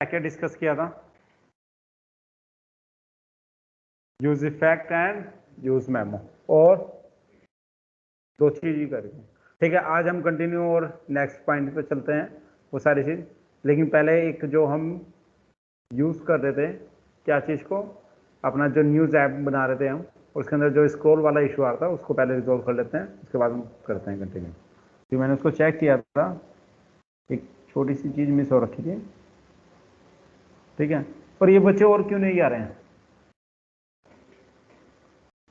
क्या डिस्कस किया था? Use effect and use memo, और दो चीज ही करेंगे। ठीक है, आज हम कंटिन्यू और नेक्स्ट पॉइंट पे चलते हैं वो सारी चीज। लेकिन पहले एक जो हम यूज कर रहे थे क्या चीज को, अपना जो न्यूज ऐप बना रहे थे हम, उसके अंदर जो स्क्रॉल वाला इशू आ रहा था उसको पहले रिजोल्व कर लेते हैं, उसके बाद हम करते हैं कंटिन्यू। तो मैंने उसको चेक किया था, एक छोटी सी चीज मिस हो रखी थी। ठीक है, पर ये बच्चे और क्यों नहीं आ रहे हैं?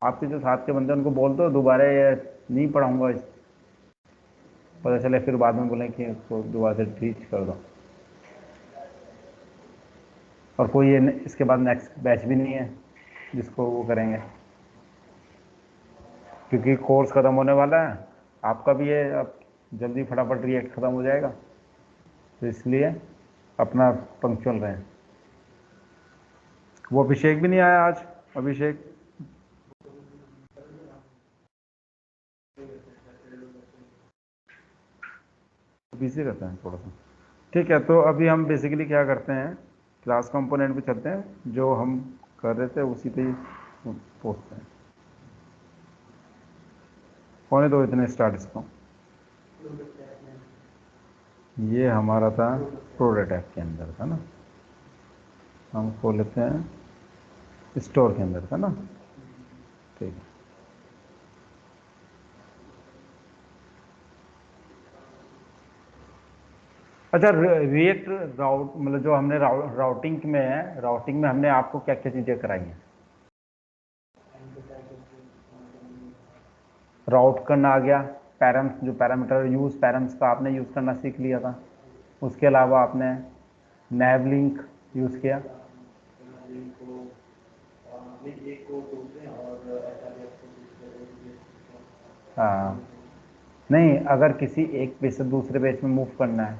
आपके जो साथ के बंदे उनको बोल दो दोबारा ये नहीं पढ़ाऊंगा, पता चले फिर बाद में बोलें कि उसको दोबारा से टीच कर दो। और कोई ये इसके बाद नेक्स्ट बैच भी नहीं है जिसको वो करेंगे, क्योंकि कोर्स ख़त्म होने वाला है, आपका भी है, अब जल्दी फटाफट रिएक्ट ख़त्म हो जाएगा, तो इसलिए अपना पंक्चुअल रहें। वो अभिषेक भी नहीं आया आज, अभिषेक बिजी रहता है थोड़ा सा। ठीक है, तो अभी हम बेसिकली क्या करते हैं, क्लास कंपोनेंट पे चलते हैं, जो हम कर रहे थे उसी पे ही पहुँचते हैं। होने दो इतने स्टार्ट इसको। ये हमारा था प्रोटोटाइप के अंदर था ना, हम खोल लेते हैं स्टोर के अंदर था ना। ठीक है, अच्छा रिएक्ट राउट मतलब जो हमने राउटिंग में है, राउटिंग में हमने आपको क्या क्या चीज़ें कराई हैं? राउट करना आ गया, पैरम्स जो पैरामीटर यूज पैरम्स का आपने यूज़ करना सीख लिया था। उसके अलावा आपने नैव लिंक यूज़ किया। हाँ, नहीं, अगर किसी एक पेज से दूसरे पेज में मूव करना है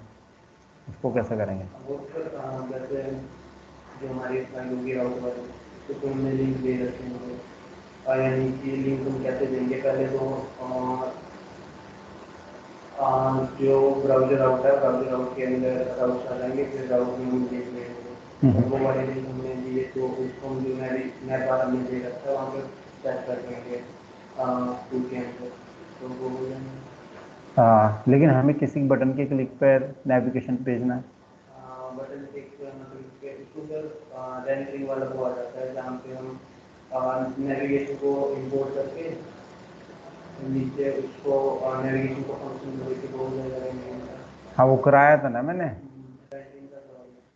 उसको कैसे करेंगे? जैसे जो हमारी फाइल होगी राउट वाली, तो हमने लिंक दे रखे हैं, और यानी कि लिंक हम कैसे देंगे, पहले तो जो ब्राउजर आउट है, ब्राउजर आउट के अंदर राउट आ जाएंगे, फिर राउट में हम देख लेंगे, और वो वाले लिंक हमने दिए तो उसको हम जो नेट वाला हमने दे रखा है वहाँ पर सेट कर देंगे टूल के अंदर, तो वो हो जाएंगे। हाँ, लेकिन हमें किसी बटन के क्लिक पर नेविगेशन भेजना है। बटन क्लिक इसको सर रेंडरिंग वाला वो आ जाता है जहाँ पे हम नेविगेशन को इंपोर्ट करके नीचे उसको नेविगेशन को फंक्शन बोल देगा। हाँ, वो कराया था ना मैंने,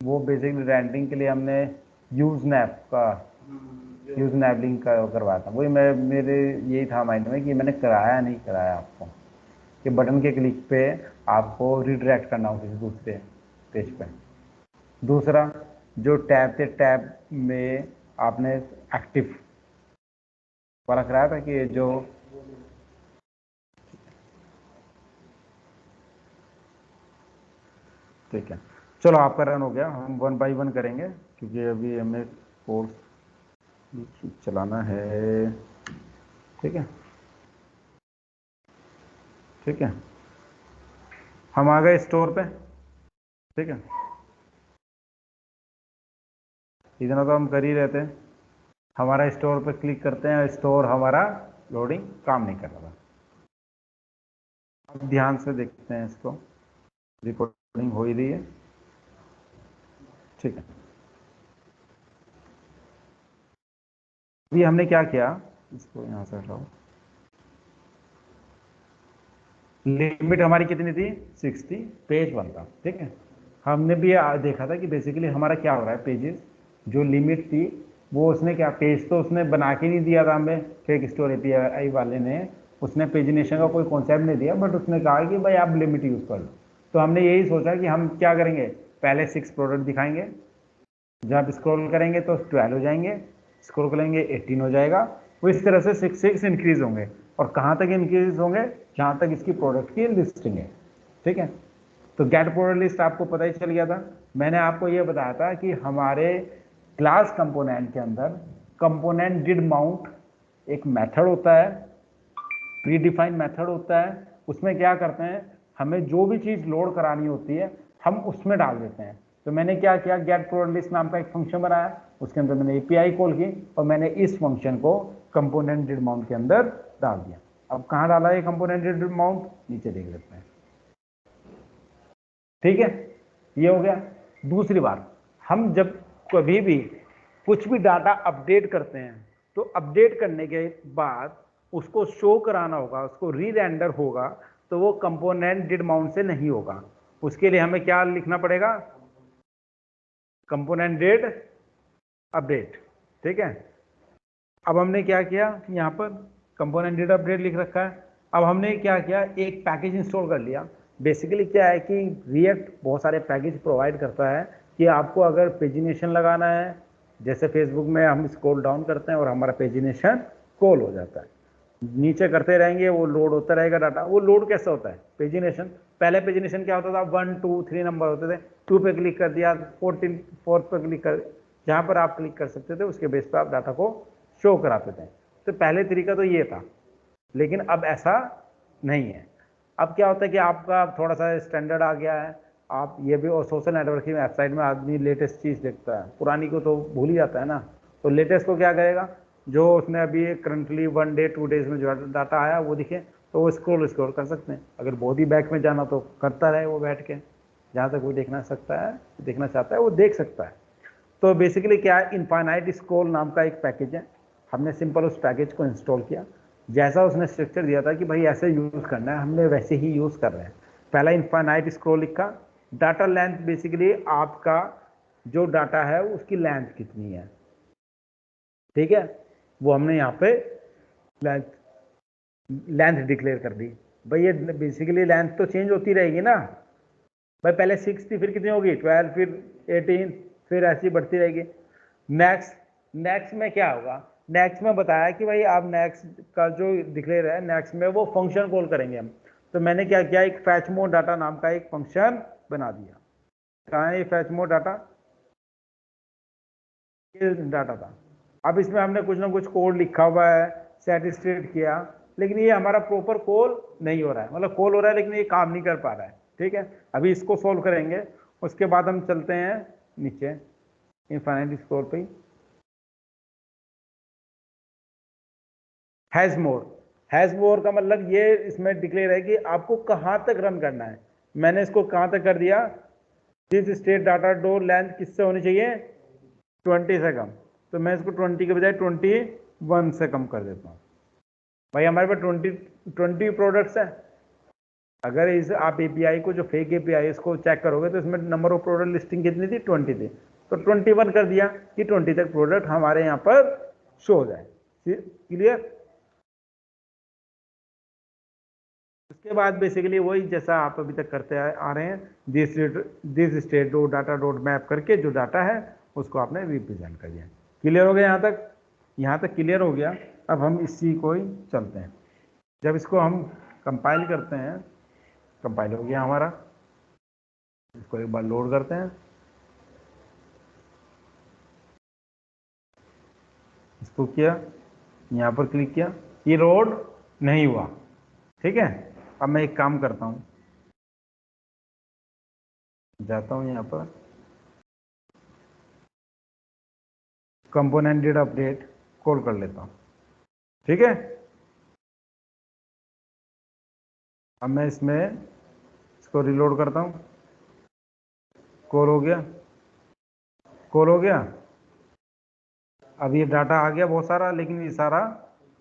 वो बेसिकली रेंडरिंग के लिए हमने यूज नैप का यूज नैबलिंग का करवाया था। वही मैं मेरे यही था माइंड में कि मैंने कराया नहीं कराया आपको, कि बटन के क्लिक पे आपको रिडायरेक्ट करना हो किसी दूसरे पेज पे। दूसरा, जो टैब थे टैब में आपने एक्टिव वाला कराया था कि जो ठीक है, चलो आपका रन हो गया, हम 1 बाय 1 करेंगे क्योंकि अभी हमें कोर्स चलाना है। ठीक है, ठीक है, हम आ गए स्टोर पे। ठीक है, इतना तो हम कर ही रहे थे। हमारा स्टोर पे क्लिक करते हैं, स्टोर हमारा लोडिंग काम नहीं कर रहा। अब ध्यान से देखते हैं इसको, रिकॉर्डिंग हो ही रही है। ठीक है, अभी हमने क्या किया, इसको यहां से हटाओ। लिमिट हमारी कितनी थी? 60 पेज 1 था। ठीक है, हमने भी देखा था कि बेसिकली हमारा क्या हो रहा है, पेजेस जो लिमिट थी वो उसने क्या, पेज तो उसने बना के नहीं दिया था हमें, फेक स्टोर एपीआई वाले ने, उसने पेजिनेशन का कोई कॉन्सेप्ट नहीं दिया, बट उसने कहा कि भाई आप लिमिट यूज़ कर लो। तो हमने यही सोचा कि हम क्या करेंगे, पहले 6 प्रोडक्ट दिखाएंगे, जब स्क्रॉल करेंगे तो 12 हो जाएंगे, स्क्रॉल करेंगे 18 हो जाएगा, वो इस तरह से 6 इंक्रीज होंगे। और कहाँ तक इंक्रीज होंगे? जहाँ तक इसकी प्रोडक्ट की लिस्टिंग है। ठीक है, तो गेट प्रोडक्ट लिस्ट आपको पता ही चल गया था। मैंने आपको यह बताया था कि हमारे क्लास कंपोनेंट के अंदर कंपोनेंट डिड माउंट एक मेथड होता है, प्री डिफाइंड मेथड होता है। उसमें क्या करते हैं, हमें जो भी चीज़ लोड करानी होती है हम उसमें डाल देते हैं। तो मैंने क्या किया, गेट प्रोडक्ट लिस्ट नाम का एक फंक्शन बनाया, उसके अंदर मैंने एपीआई कॉल की और मैंने इस फंक्शन को कंपोनेंट डिड माउंट के अंदर डाल दिया। अब कहाँ डाला ये कंपोनेंट डिड माउंट, नीचे देख लेते हैं। ठीक है, ये हो गया। दूसरी बात, हम जब कभी भी कुछ भी डाटा अपडेट करते हैं तो अपडेट करने के बाद उसको शो कराना होगा, उसको री रेंडर होगा, तो वो कंपोनेंट डिड माउंट से नहीं होगा। उसके लिए हमें क्या लिखना पड़ेगा, कंपोनेंट डिड अपडेट। ठीक है, अब हमने क्या किया, यहाँ पर कंपोनेंट डिड अपडेट लिख रखा है। अब हमने क्या किया, एक पैकेज इंस्टॉल कर लिया। बेसिकली क्या है कि रिएक्ट बहुत सारे पैकेज प्रोवाइड करता है कि आपको अगर पेजिनेशन लगाना है, जैसे फेसबुक में हम स्क्रॉल डाउन करते हैं और हमारा पेजिनेशन कॉल हो जाता है, नीचे करते रहेंगे वो लोड होता रहेगा डाटा। वो लोड कैसे होता है, पेजिनेशन, पहले पेजिनेशन क्या होता था, 1 2 3 नंबर होते थे, 2 पे क्लिक कर दिया, 14 4 पे क्लिक कर, जहाँ पर आप क्लिक कर सकते थे उसके बेस पर आप डाटा को शो कराते थे। तो पहले तरीका तो ये था, लेकिन अब ऐसा नहीं है। अब क्या होता है कि आपका थोड़ा सा स्टैंडर्ड आ गया है, आप ये भी, और सोशल नेटवर्किंग वेबसाइट में आदमी लेटेस्ट चीज़ देखता है, पुरानी को तो भूल ही जाता है ना। तो लेटेस्ट को क्या करेगा, जो उसने अभी करंटली 1 डे 2 डेज में जो डाटा आया वो दिखे तो वो स्क्रॉल कर सकते हैं। अगर बहुत ही बैक में जाना तो करता रहे वो बैठ के, जहाँ तक वो देखना सकता है, देखना चाहता है वो देख सकता है। तो बेसिकली क्या है, इनफाइनाइट स्क्रॉल नाम का एक पैकेज है, हमने सिंपल उस पैकेज को इंस्टॉल किया। जैसा उसने स्ट्रक्चर दिया था कि भाई ऐसे यूज़ करना है, हमने वैसे ही यूज़ कर रहे हैं। पहला इनफाइनाइट स्क्रॉल लिखा, डाटा लेंथ, बेसिकली आपका जो डाटा है उसकी लेंथ कितनी है, ठीक है, वो हमने यहाँ पे लेंथ डिक्लेयर कर दी। भाई ये बेसिकली लेंथ तो चेंज होती रहेगी ना, भाई पहले 6 थी, फिर कितनी होगी 12, फिर 18, फिर ऐसी बढ़ती रहेगी। नेक्स्ट, नेक्स्ट में क्या होगा, नेक्स्ट में बताया कि भाई आप नेक्स्ट का जो डिक्लेयर है, नेक्स्ट में वो फंक्शन कॉल करेंगे हम। तो मैंने क्या किया, एक फैच मोड डाटा नाम का एक फंक्शन बना दिया। कहाँ है ये फैच मोड डाटा, ये डाटा था। अब इसमें हमने कुछ ना कुछ कोड लिखा हुआ है, सेटिस्फाइड किया, लेकिन ये हमारा प्रॉपर कॉल नहीं हो रहा है, मतलब कॉल हो रहा है लेकिन ये काम नहीं कर पा रहा है। ठीक है, अभी इसको सोल्व करेंगे, उसके बाद हम चलते हैं नीचे इनफाइनाइट स्कोर पे। हैज मोर, हैज मोर का मतलब ये इसमें डिक्लेयर है कि आपको कहां तक रन करना है। मैंने इसको कहां तक कर दिया, this state data door length किससे होनी चाहिए, 20 से कम। तो मैं इसको 20 के बजाय 21 से कम कर देता हूँ। भाई हमारे पास 20 प्रोडक्ट्स हैं। अगर इस आप एपीआई को, जो फेक एपीआई इसको चेक करोगे तो इसमें नंबर ऑफ प्रोडक्ट लिस्टिंग कितनी थी, 20 थी। तो 21 कर दिया कि 20 तक प्रोडक्ट हमारे यहाँ पर शो हो जाए। क्लियर। उसके बाद बेसिकली वही जैसा आप अभी तक करते आ रहे हैं, this state dot data dot map करके जो डाटा है उसको आपने रिप्रेजेंट कर दिया। क्लियर हो गया यहाँ तक, यहाँ तक क्लियर हो गया। अब हम इसी को ही चलते हैं, जब इसको हम कंपाइल करते हैं, कंपाइल हो गया हमारा, इसको एक बार लोड करते हैं, इसको किया, यहाँ पर क्लिक किया, ये लोड नहीं हुआ। ठीक है, अब मैं एक काम करता हूँ, जाता हूँ यहाँ पर कंपोनेंट डिड अपडेट कॉल कर लेता हूँ। ठीक है, अब मैं इसमें इसको रिलोड करता हूँ, कॉल हो गया, कॉल हो गया। अब ये डाटा आ गया बहुत सारा, लेकिन ये सारा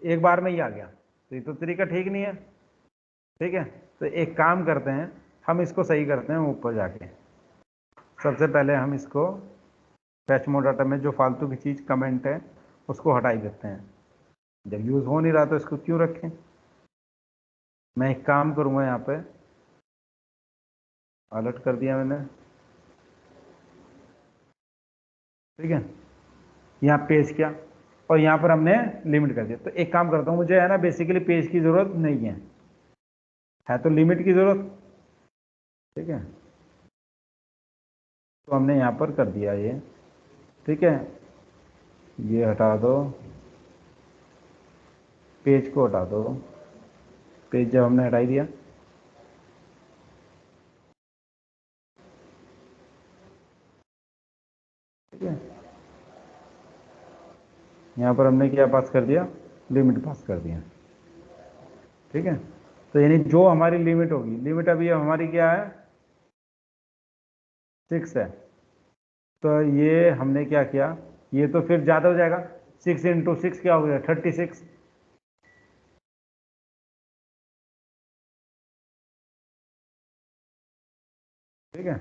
एक बार में ही आ गया, तो ये तो तरीका ठीक नहीं है। ठीक है, तो एक काम करते हैं, हम इसको सही करते हैं ऊपर जाके। सबसे पहले हम इसको फैच मोड डाटा में जो फालतू की चीज़ कमेंट है उसको हटा ही देते हैं, जब यूज़ हो नहीं रहा तो इसको क्यों रखें। मैं एक काम करूँगा, यहाँ पे अलर्ट कर दिया मैंने। ठीक है, यहाँ पेज किया और यहाँ पर हमने लिमिट कर दिया। तो एक काम करता हूँ, मुझे है ना बेसिकली पेज की ज़रूरत नहीं है तो लिमिट की ज़रूरत। ठीक है, तो हमने यहाँ पर कर दिया ये। ठीक है, ये हटा दो, पेज को हटा दो, पेज जब हमने हटाई दिया, ठीक है, यहाँ पर हमने क्या पास कर दिया, लिमिट पास कर दिया। ठीक है, तो यानी जो हमारी लिमिट होगी, लिमिट अभी हमारी क्या है, 6 है, तो ये हमने क्या किया, ये तो फिर ज़्यादा हो जाएगा, 6 इंटू 6 क्या हो गया, 36। ठीक है,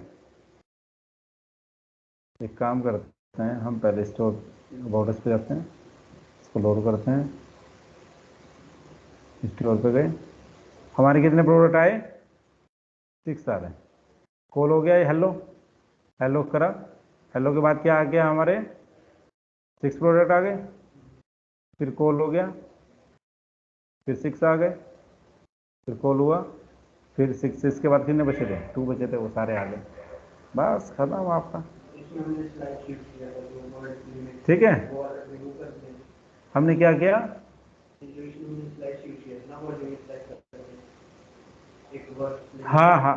एक काम करते हैं हम, पहले स्टोर अबाउट पे जाते हैं, इसको लोड करते हैं, स्टोर पे गए, हमारे कितने प्रोडक्ट आए, 6 आ रहे हैं। कॉल हो गया, ये हेलो, हेलो करा, हेलो के बाद क्या आ गया, हमारे 6 प्रोडक्ट आ गए, फिर कॉल हो गया, फिर 6 आ गए, फिर कॉल हुआ, फिर 6 के बाद कितने बचे थे, 2 बचे थे, वो सारे आ गए, बस खत्म आपका। इसमें हमने स्लाइड शीट किया था जो वर्ड लिमिट ठीक है, वो वाला रिमूव कर दिया। हमने क्या किया, जो इसमें हमने स्लाइड शीट किया था ना, वर्ड लिमिट स्लाइड कर दिया। एक वर्ड हाँ हाँ,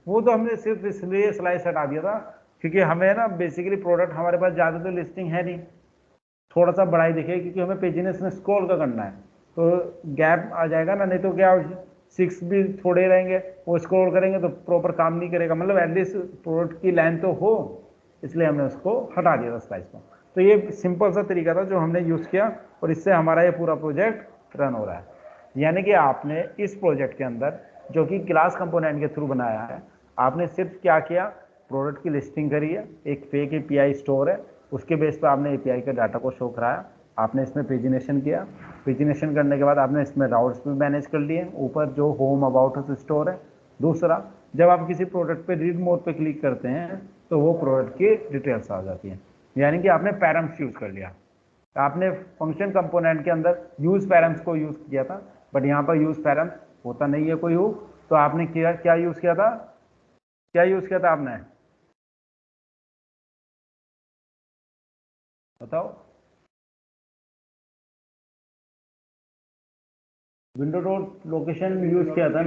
वो तो हमने सिर्फ इसलिए स्लाइस हटा दिया था क्योंकि हमें ना बेसिकली प्रोडक्ट हमारे पास ज़्यादा तो लिस्टिंग है नहीं, थोड़ा सा बढ़ाई दिखे, क्योंकि हमें पेजीनेस में स्क्रॉल का करना है, तो गैप आ जाएगा ना, नहीं तो क्या 6 भी थोड़े रहेंगे, वो स्क्रॉल करेंगे तो प्रॉपर काम नहीं करेगा, मतलब एटलीस्ट प्रोडक्ट की लाइन तो हो, इसलिए हमने उसको हटा दिया था स्लाइस को। तो ये सिंपल सा तरीका था जो हमने यूज़ किया, और इससे हमारा ये पूरा प्रोजेक्ट रन हो रहा है। यानी कि आपने इस प्रोजेक्ट के अंदर, जो कि क्लास कंपोनेंट के थ्रू बनाया है, आपने सिर्फ क्या किया, प्रोडक्ट की लिस्टिंग करी है, एक फेक एपीआई स्टोर है, उसके बेस पर आपने एपीआई के डाटा को शो कराया, आपने इसमें पेजिनेशन किया, पेजिनेशन करने के बाद आपने इसमें राउट्स भी मैनेज कर लिए, ऊपर जो होम अबाउट स्टोर है। दूसरा, जब आप किसी प्रोडक्ट पे रीड मोड पे क्लिक करते हैं तो वो प्रोडक्ट की डिटेल्स आ जाती हैं, यानी कि आपने पैरम्स यूज़ कर लिया, आपने फंक्शन कंपोनेंट के अंदर यूज पैरम्स को यूज किया था, बट यहाँ पर यूज पैरम्स होता नहीं है कोई हो, तो आपने क्या क्या यूज किया था, क्या यूज किया था आपने, बताओ। विंडो डॉट लोकेशन यूज किया था,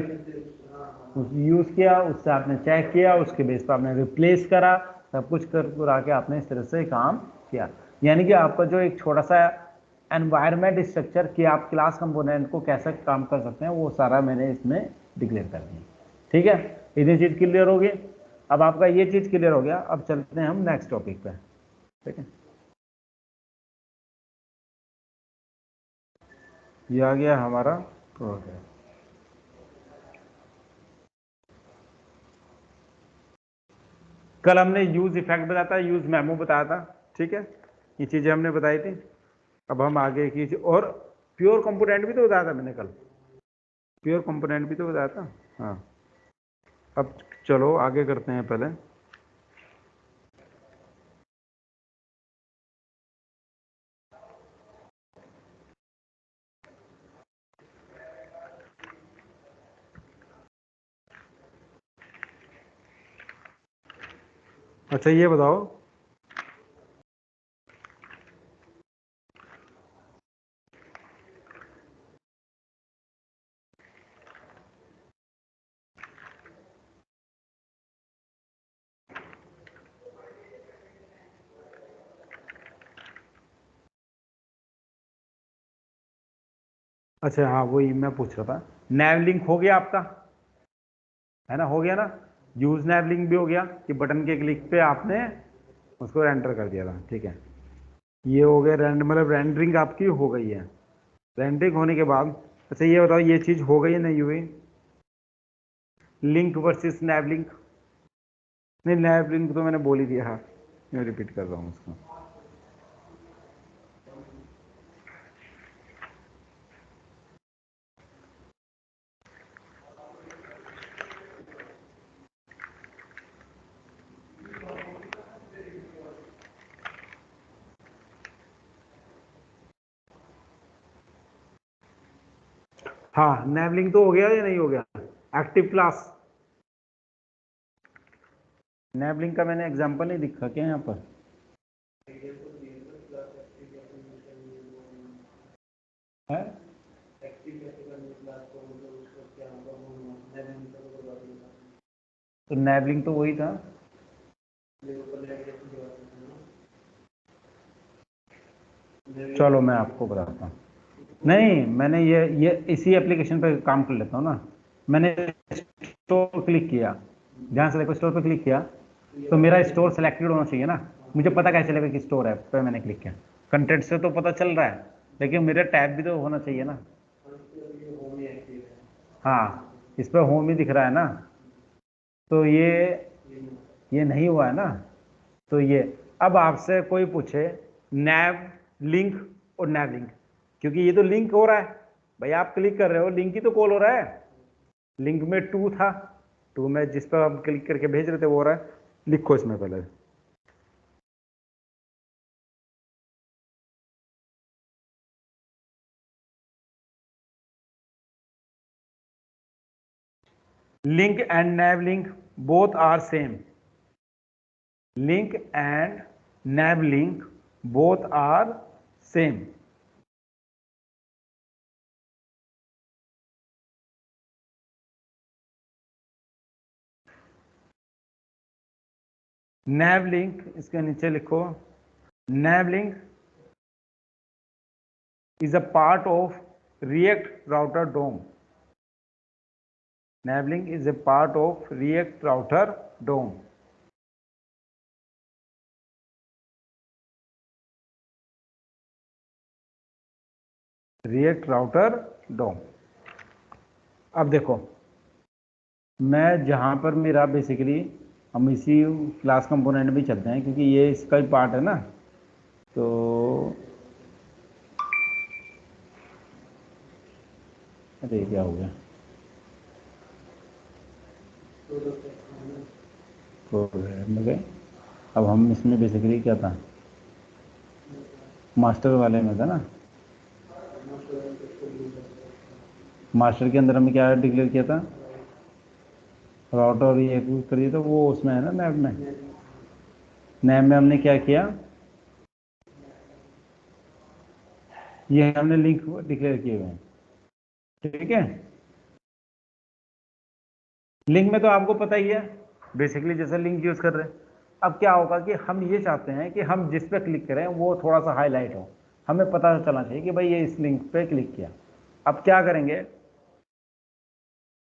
यूज किया, उससे आपने चेक किया, उसके बेस पर आपने रिप्लेस करा, सब कुछ कर आके आपने इस तरह से काम किया। यानी कि आपका जो एक छोटा सा एनवायरनमेंट स्ट्रक्चर कि आप क्लास कंपोनेंट को कैसे काम कर सकते हैं, वो सारा मैंने इसमें डिक्लेयर कर दिया। ठीक है, इतनी चीज़ क्लियर होगी। अब आपका ये चीज़ क्लियर हो गया, अब चलते हैं हम नेक्स्ट टॉपिक पे। ठीक है, ये आ गया हमारा प्रोजेक्ट। कल हमने यूज इफेक्ट बताया था, यूज मेमो बताया था। ठीक है, ये चीज़ें हमने बताई थी। अब हम आगे की और प्योर कंपोनेंट भी तो बताया था मैंने कल, प्योर कंपोनेंट भी तो बताया था। हाँ, अब चलो आगे करते हैं पहले। अच्छा ये बताओ, अच्छा हाँ वही मैं पूछ रहा था, नैव लिंक हो गया आपका, है ना, हो गया ना, यूज नैव लिंक भी हो गया कि बटन के क्लिक पे आपने उसको एंटर कर दिया था। ठीक है, ये हो गया मतलब रेंडरिंग आपकी हो गई है। रेंडरिंग होने के बाद अच्छा ये बताओ, ये चीज़ हो गई है नहीं हुई, लिंक वर्सेस नैव लिंक। नहीं, नैव लिंक तो मैंने बोल ही दिया, हाँ मैं रिपीट कर रहा हूँ उसको। हाँ, नैव लिंक तो हो गया या नहीं हो गया, एक्टिव क्लास। नैव लिंक का मैंने एग्जांपल नहीं दिखा क्या यहाँ पर, है तो नैव लिंक तो वही था। चलो मैं आपको बताता हूँ। नहीं, मैंने ये इसी एप्लीकेशन पे काम कर लेता हूँ ना। मैंने स्टोर क्लिक किया, जहाँ से देखो स्टोर पे क्लिक किया, तो मेरा स्टोर सेलेक्टेड होना चाहिए ना। मुझे पता कैसे चलेगा कि स्टोर है पे मैंने क्लिक किया? कंटेंट से तो पता चल रहा है, लेकिन मेरा टैब भी तो होना चाहिए ना। हाँ, इस पर होम ही दिख रहा है ना, तो ये नहीं हुआ है ना। तो ये, अब आपसे कोई पूछे नैव लिंक और नैव लिंक, क्योंकि ये तो लिंक हो रहा है भाई, आप क्लिक कर रहे हो, लिंक ही तो कॉल हो रहा है। लिंक में टू था, टू में जिस पर आप क्लिक करके भेज रहे थे वो हो रहा है। लिखो इसमें पहले, link and nav link both are same. Link and nav link both are same. Nav link इसके नीचे लिखो, nav link is a part of React Router DOM. Navlink is a part of React Router DOM. React Router DOM. अब देखो, मैं जहाँ पर मेरा basically, हम इसी क्लास कंपोनेंट में चलते हैं क्योंकि ये इसका ही पार्ट है ना। तो अरे क्या हो गया, तो गए। अब हम इसमें बेसिकली क्या था, मास्टर वाले में था ना। मास्टर के अंदर हमने क्या डिक्लेयर किया था, राउटर और ये कर दिया था, वो उसमें है ना नैब में। नैब में हमने क्या किया, ये हमने लिंक डिक्लेयर किए हुए हैं, ठीक है। लिंक में तो आपको पता ही है बेसिकली, जैसे लिंक यूज कर रहे हैं। अब क्या होगा कि हम ये चाहते हैं कि हम जिस पे क्लिक करें वो थोड़ा सा हाईलाइट हो, हमें पता चलना चाहिए कि भाई ये इस लिंक पे क्लिक किया। अब क्या करेंगे,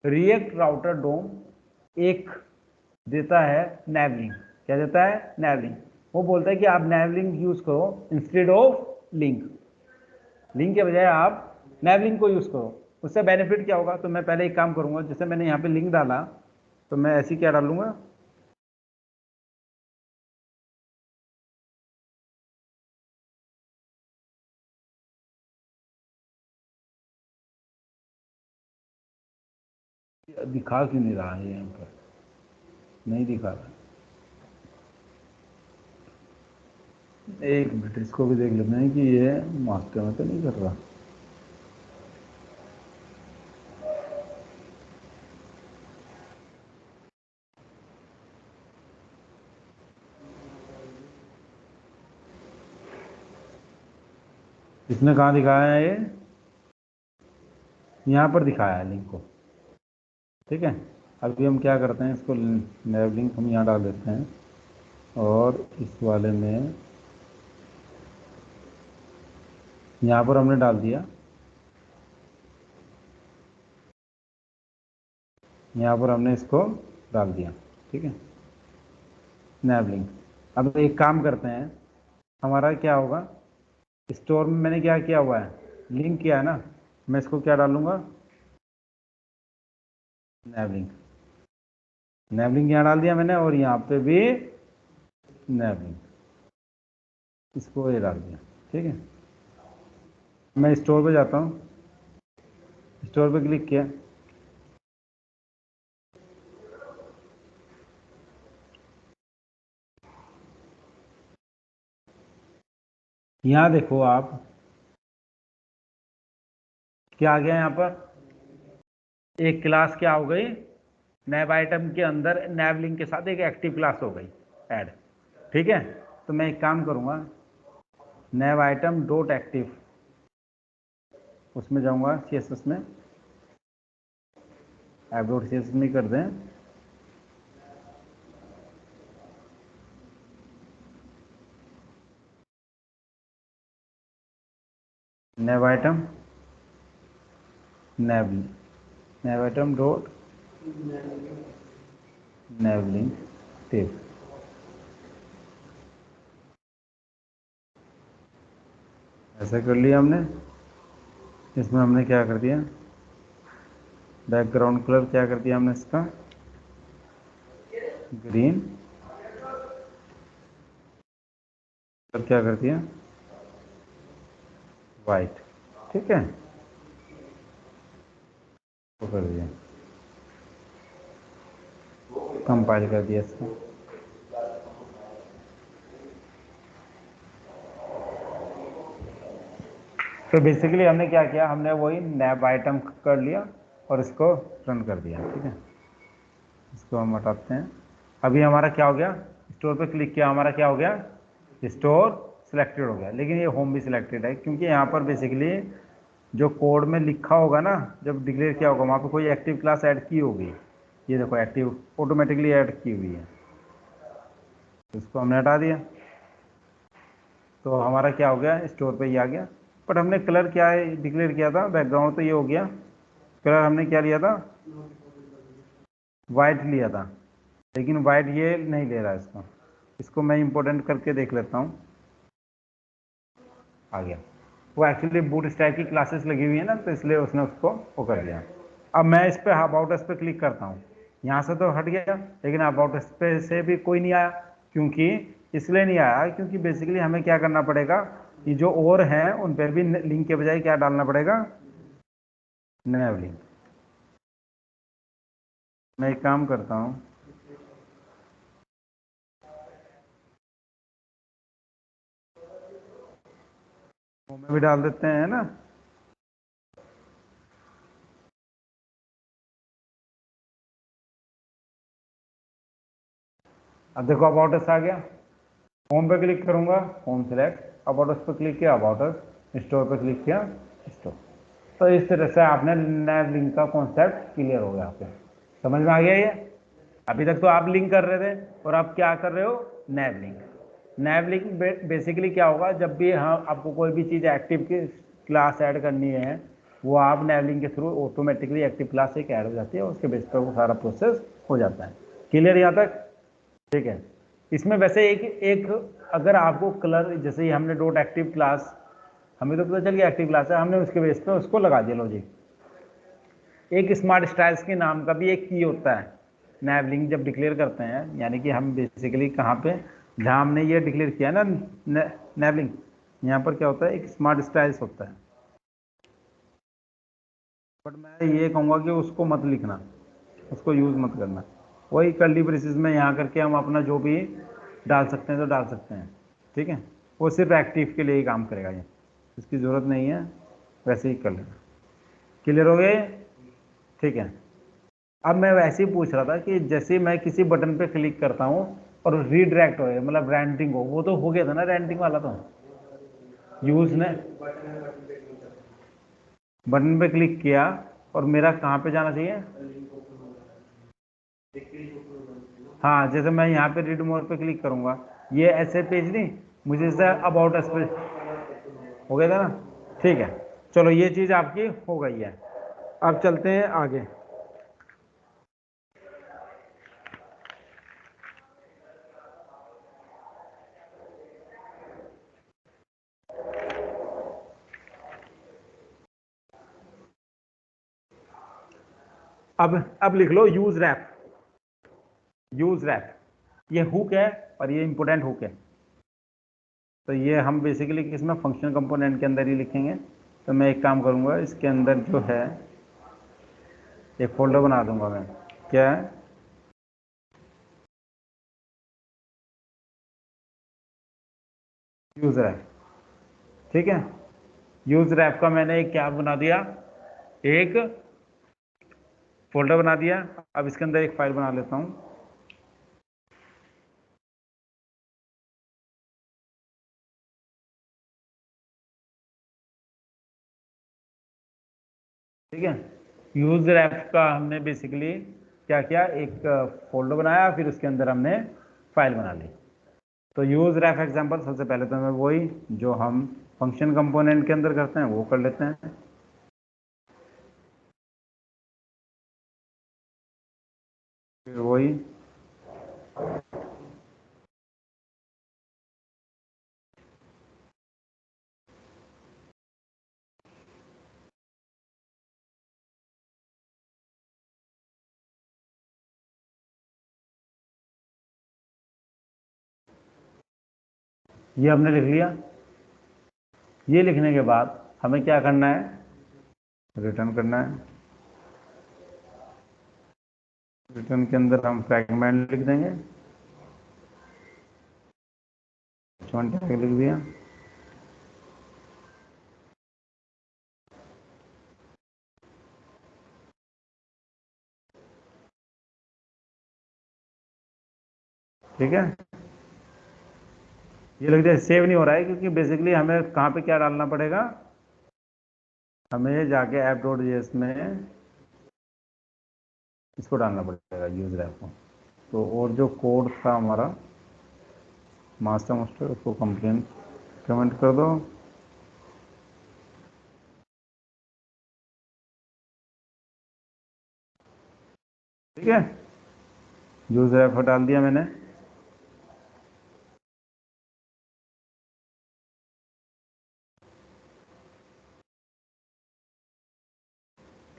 रिएक्ट राउटर डोम एक देता है नैव लिंक। क्या देता है, नैव लिंक। वो बोलता है कि आप नैव लिंक यूज करो इंस्टेड ऑफ लिंक। लिंक के बजाय आप नैव लिंक को यूज करो। उससे बेनिफिट क्या होगा, तो मैं पहले एक काम करूंगा, जैसे मैंने यहाँ पे लिंक डाला, तो मैं ऐसी क्या डालूंगा, दिखा क्यों नहीं रहा है यहाँ पर, नहीं दिखा रहा। एक मिनट, इसको भी देख लेते हैं कि ये मास्टर में तो नहीं कर रहा। इसने कहाँ दिखाया है, ये यहाँ पर दिखाया है लिंक को, ठीक है। अभी हम क्या करते हैं, इसको नैव लिंक हम यहाँ डाल देते हैं, और इस वाले में यहाँ पर हमने डाल दिया, यहाँ पर हमने इसको डाल दिया, ठीक है, नैव लिंक। अब एक काम करते हैं, हमारा क्या होगा, स्टोर में मैंने क्या किया हुआ है, लिंक किया है ना। मैं इसको क्या डालूंगा, नैव लिंक। नैव लिंक यहाँ डाल दिया मैंने, और यहाँ पे भी नैव लिंक, इसको ये डाल दिया, ठीक है। मैं स्टोर पे जाता हूँ, स्टोर पे क्लिक किया, यहाँ देखो आप क्या आ गया, यहाँ पर एक क्लास क्या हो गई, नैव आइटम के अंदर नैव लिंक के साथ एक एक्टिव क्लास हो गई ऐड, ठीक है। तो मैं एक काम करूँगा, नैव आइटम डॉट एक्टिव, उसमें जाऊँगा CSS में, ऐप डॉट CSS में कर दें। नैव आइटम नैव आइटम डॉट नैव लिंक टेब। ऐसा कर लिया हमने। इसमें हमने क्या कर दिया, बैकग्राउंड कलर क्या कर दिया हमने इसका ग्रीन, और क्या कर दिया वाइट। ठीक है, वो कर दिया, कंपाइल कर दिया इसको। तो बेसिकली हमने क्या किया, हमने वही नैब आइटम कर लिया और इसको रन कर दिया। ठीक है, इसको हम हटाते हैं। अभी हमारा क्या हो गया, स्टोर पे क्लिक किया, हमारा क्या हो गया, स्टोर सिलेक्टेड हो गया। लेकिन ये होम भी सिलेक्टेड है, क्योंकि यहाँ पर बेसिकली जो कोड में लिखा होगा ना, जब डिक्लेयर किया होगा वहाँ पर कोई एक्टिव क्लास ऐड की होगी। ये देखो एक्टिव ऑटोमेटिकली ऐड की हुई है, तो इसको हमने हटा दिया। तो हमारा क्या हो गया, स्टोर पे ही आ गया। बट हमने कलर क्या है डिक्लेयर किया था, बैकग्राउंड तो ये हो गया, कलर हमने क्या लिया था, वाइट लिया था। लेकिन वाइट ये नहीं ले रहा है इसको। इसको मैं इंपोर्टेंट करके देख लेता हूँ। आ गया, वो एक्चुअली बूट स्टैक की क्लासेस लगी हुई है ना, तो इसलिए उसने उसको वो कर दिया। अब मैं इस पर अबाउट अस पे क्लिक करता हूँ, यहाँ से तो हट गया, लेकिन अबाउट अस पे से भी कोई नहीं आया। क्योंकि इसलिए नहीं आया क्योंकि बेसिकली हमें क्या करना पड़ेगा, कि जो और हैं उन पर भी लिंक के बजाय क्या डालना पड़ेगा, नैव लिंक। मैं एक काम करता हूँ, वो में भी डाल देते हैं ना। अब देखो अबाउट अस आ गया, होम पे क्लिक करूंगा, होम सेलेक्ट, अबाउट अस पे क्लिक किया, अबाउट अस, स्टोर पे क्लिक किया, स्टोर। तो इस तरह से आपने नैव लिंक का कॉन्सेप्ट क्लियर हो गया, आपको समझ में आ गया ये। अभी तक तो आप लिंक कर रहे थे और आप क्या कर रहे हो, नैव लिंक। नैव लिंक बेसिकली क्या होगा, जब भी हाँ आपको कोई भी चीज़ एक्टिव की क्लास ऐड करनी है, वो आप नैव लिंक के थ्रू ऑटोमेटिकली एक्टिव क्लास एक ऐड हो जाती है, उसके बेस पर वो सारा प्रोसेस हो जाता है। क्लियर यहाँ तक? ठीक है। इसमें वैसे एक एक अगर आपको कलर, जैसे ही हमने डॉट एक्टिव क्लास, हमें तो पता चल गया एक्टिव क्लास है, हमने उसके बेस पे उसको लगा दिया लॉजिक। एक स्मार्ट स्टाइल्स के नाम का भी एक की होता है नैव लिंक जब डिक्लेयर करते हैं, यानी कि हम बेसिकली कहाँ पे, जहाँ हमने ये डिक्लेयर किया ना नैव लिंक, यहाँ पर क्या होता है, एक स्मार्ट स्टाइल्स होता है। बट मैं ये कहूँगा कि उसको मत लिखना, उसको यूज़ मत करना। वही कर्ली ब्रेसेस में यहाँ करके हम अपना जो भी डाल सकते हैं तो डाल सकते हैं। ठीक है, वो सिर्फ एक्टिव के लिए ही काम करेगा, ये इसकी ज़रूरत नहीं है, वैसे ही कर लेना। क्लियर हो गए? ठीक है। अब मैं वैसे ही पूछ रहा था कि जैसे मैं किसी बटन पे क्लिक करता हूँ और रीडायरेक्ट हो, मतलब रेंटिंग हो, वो तो हो गया था ना रेंटिंग वाला, तो यूज ने बटन पे क्लिक किया और मेरा कहाँ पे जाना चाहिए, हाँ जैसे मैं यहाँ पे रीड मोर पे क्लिक करूंगा, ये ऐसे पेज नहीं, मुझे इससे अबाउट अस पे हो गया था ना। ठीक है, चलो ये चीज़ आपकी हो गई है। अब चलते हैं आगे। अब लिख लो यूज रैप। यूज रैप ये हुक है और ये इंपोर्टेंट हुक है। तो ये हम बेसिकली किसमें, फंक्शन कंपोनेंट के अंदर ही लिखेंगे। तो मैं एक काम करूंगा, इसके अंदर जो है एक फोल्डर बना दूंगा मैं, क्या है, यूज रैप। ठीक है, यूज रैप का मैंने एक क्या बना दिया, एक फोल्डर बना दिया। अब इसके अंदर एक फाइल बना लेता हूं। ठीक है, यूज रैप का हमने बेसिकली क्या किया, एक फोल्डर बनाया, फिर उसके अंदर हमने फाइल बना ली। तो यूज रैप एग्जांपल, सबसे पहले तो मैं वही जो हम फंक्शन कंपोनेंट के अंदर करते हैं वो कर लेते हैं। फिर वही ये हमने लिख लिया। ये लिखने के बाद हमें क्या करना है, रिटर्न करना है। रिटर्न के अंदर हम फ्रैगमेंट लिख देंगे, टैग लिख दिया। ठीक है, ये लिख दिया। सेव नहीं हो रहा है क्योंकि बेसिकली हमें कहाँ पे क्या डालना पड़ेगा, हमें जाके app.js में इसको डालना पड़ेगा, यूज रैप को। तो और जो कोड था हमारा मास्टर उसको कमेंट कर दो। ठीक है, यूज रैप डाल दिया मैंने।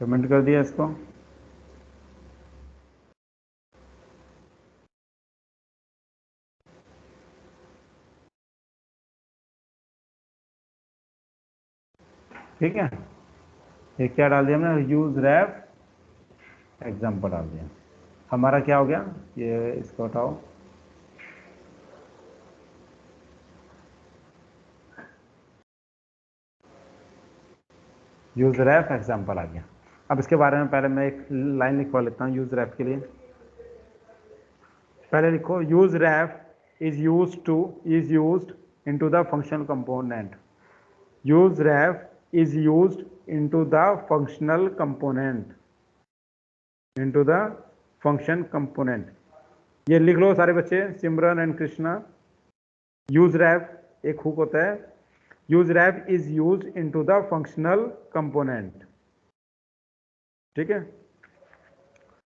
कमेंट कर दिया इसको। ठीक है, ये क्या डाल दिया हमने, यूज रैप एग्जाम्पल डाल दिया। हमारा क्या हो गया, ये इसको हटाओ। यूज रैप एग्जाम्पल आ गया। अब इसके बारे में पहले मैं एक लाइन लिखवा लेता हूँ यूज रैप के लिए। पहले लिखो, use ref is used into the functional component. Use ref is used into the functional component, into the function component. ये लिख लो सारे बच्चे, Simran and Krishna. Use ref एक हुक होता है, use ref is used into the functional component. ठीक है,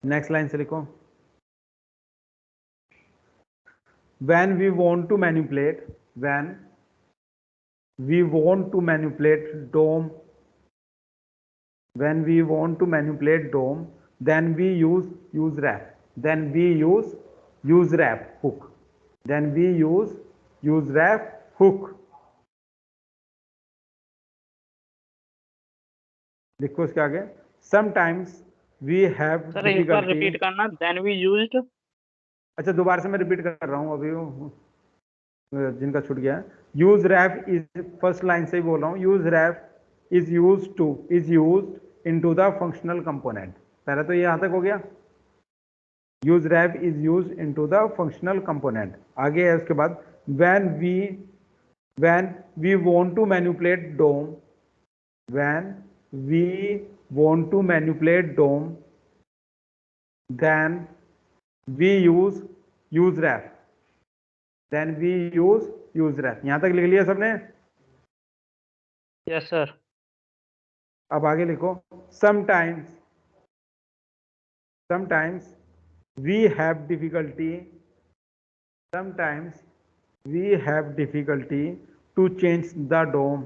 नेक्स्ट लाइन से लिखो, when we want to manipulate DOM, when we want to manipulate DOM, then we use useref, then we use useref hook, then we use useref hook। देखो इसके आगे, sometimes we have sir एक बार difficulty। Repeat करना, then we used। अच्छा दोबारा से मैं repeat कर रहा हूँ अभी, जिनका छूट गया। Use ref is, first line से ही बोल रहा हूँ, use ref is used into the functional component. पहले तो ये यहां तक हो गया, use ref is used into the functional component. आगे है उसके बाद, when we want to manipulate DOM, when we want to manipulate DOM, then we use ref, then we use ref. यहां तक लिख लिया सबने? Yes sir. अब आगे लिखो, sometimes we have difficulty to change the DOM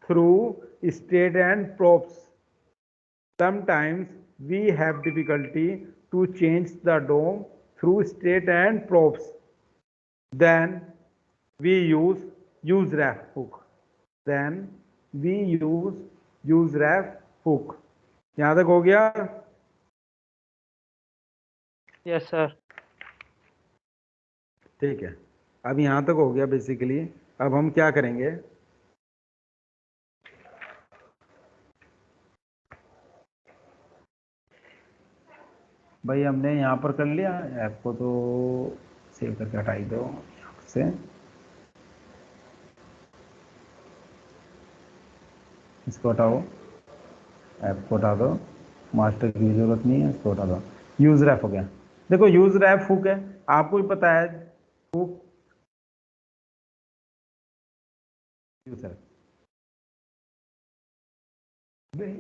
through state and props. Sometimes we have difficulty to change the DOM through state and props. Then we use useref hook. यहां तक हो गया? Yes sir. ठीक है, अब यहां तक हो गया बेसिकली। अब हम क्या करेंगे, भाई हमने यहां पर कर लिया ऐप को, तो सेव करके हटा ही दो से। इसको हटाओ, ऐप को हटा दो, मास्टर की जरूरत नहीं है, इसको हटा दो। यूज रैप हो गया। देखो यूज रैप हुक है, आपको भी पता है हुक यूजर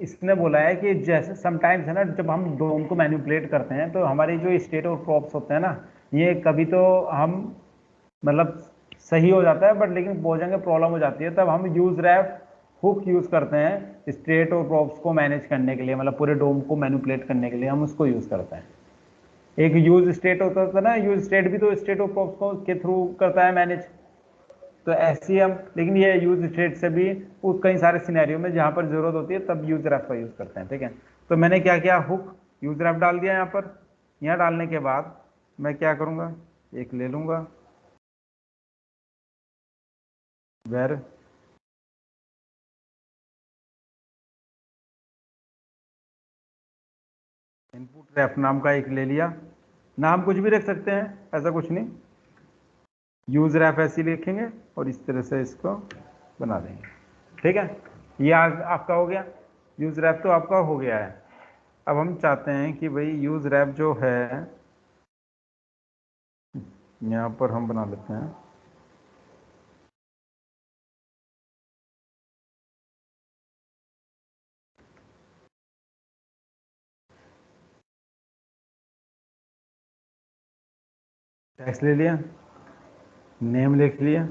इसने बोला है कि जैसे समटाइम्स है ना, जब हम डोम को मैनिपुलेट करते हैं तो हमारी जो स्टेट और प्रॉप्स होते हैं ना, ये कभी तो हम मतलब सही हो जाता है, बट लेकिन बहुत जगह प्रॉब्लम हो जाती है, तब हम यूज रैप हुक यूज करते हैं स्टेट और प्रॉप्स को मैनेज करने के लिए, मतलब पूरे डोम को मैनिपुलेट करने के लिए हम उसको यूज करते हैं। एक यूज स्टेट होता था ना, यूज स्टेट भी तो स्टेट और प्रॉप्स को के थ्रू करता है मैनेज। तो ऐसे ही हम, लेकिन ये यूज स्टेट से भी उस कई सारे सिनेरियो में जहां पर जरूरत होती है तब यूज रैप का यूज करते हैं, ठीक है। तो मैंने क्या किया, हुक यूज रैप डाल दिया यहाँ पर। यहाँ डालने के बाद मैं क्या करूंगा, एक ले लूंगा वेर इनपुट रैप नाम का एक ले लिया। नाम कुछ भी रख सकते हैं, ऐसा कुछ नहीं, यूज रैप ऐसे ही लिखेंगे और इस तरह से इसको बना देंगे, ठीक है। ये आपका हो गया, यूज रैप तो आपका हो गया है। अब हम चाहते हैं कि भाई यूज रैप जो है यहाँ पर हम बना लेते हैं, टेक्स्ट ले लिया, नेम लिख लिया,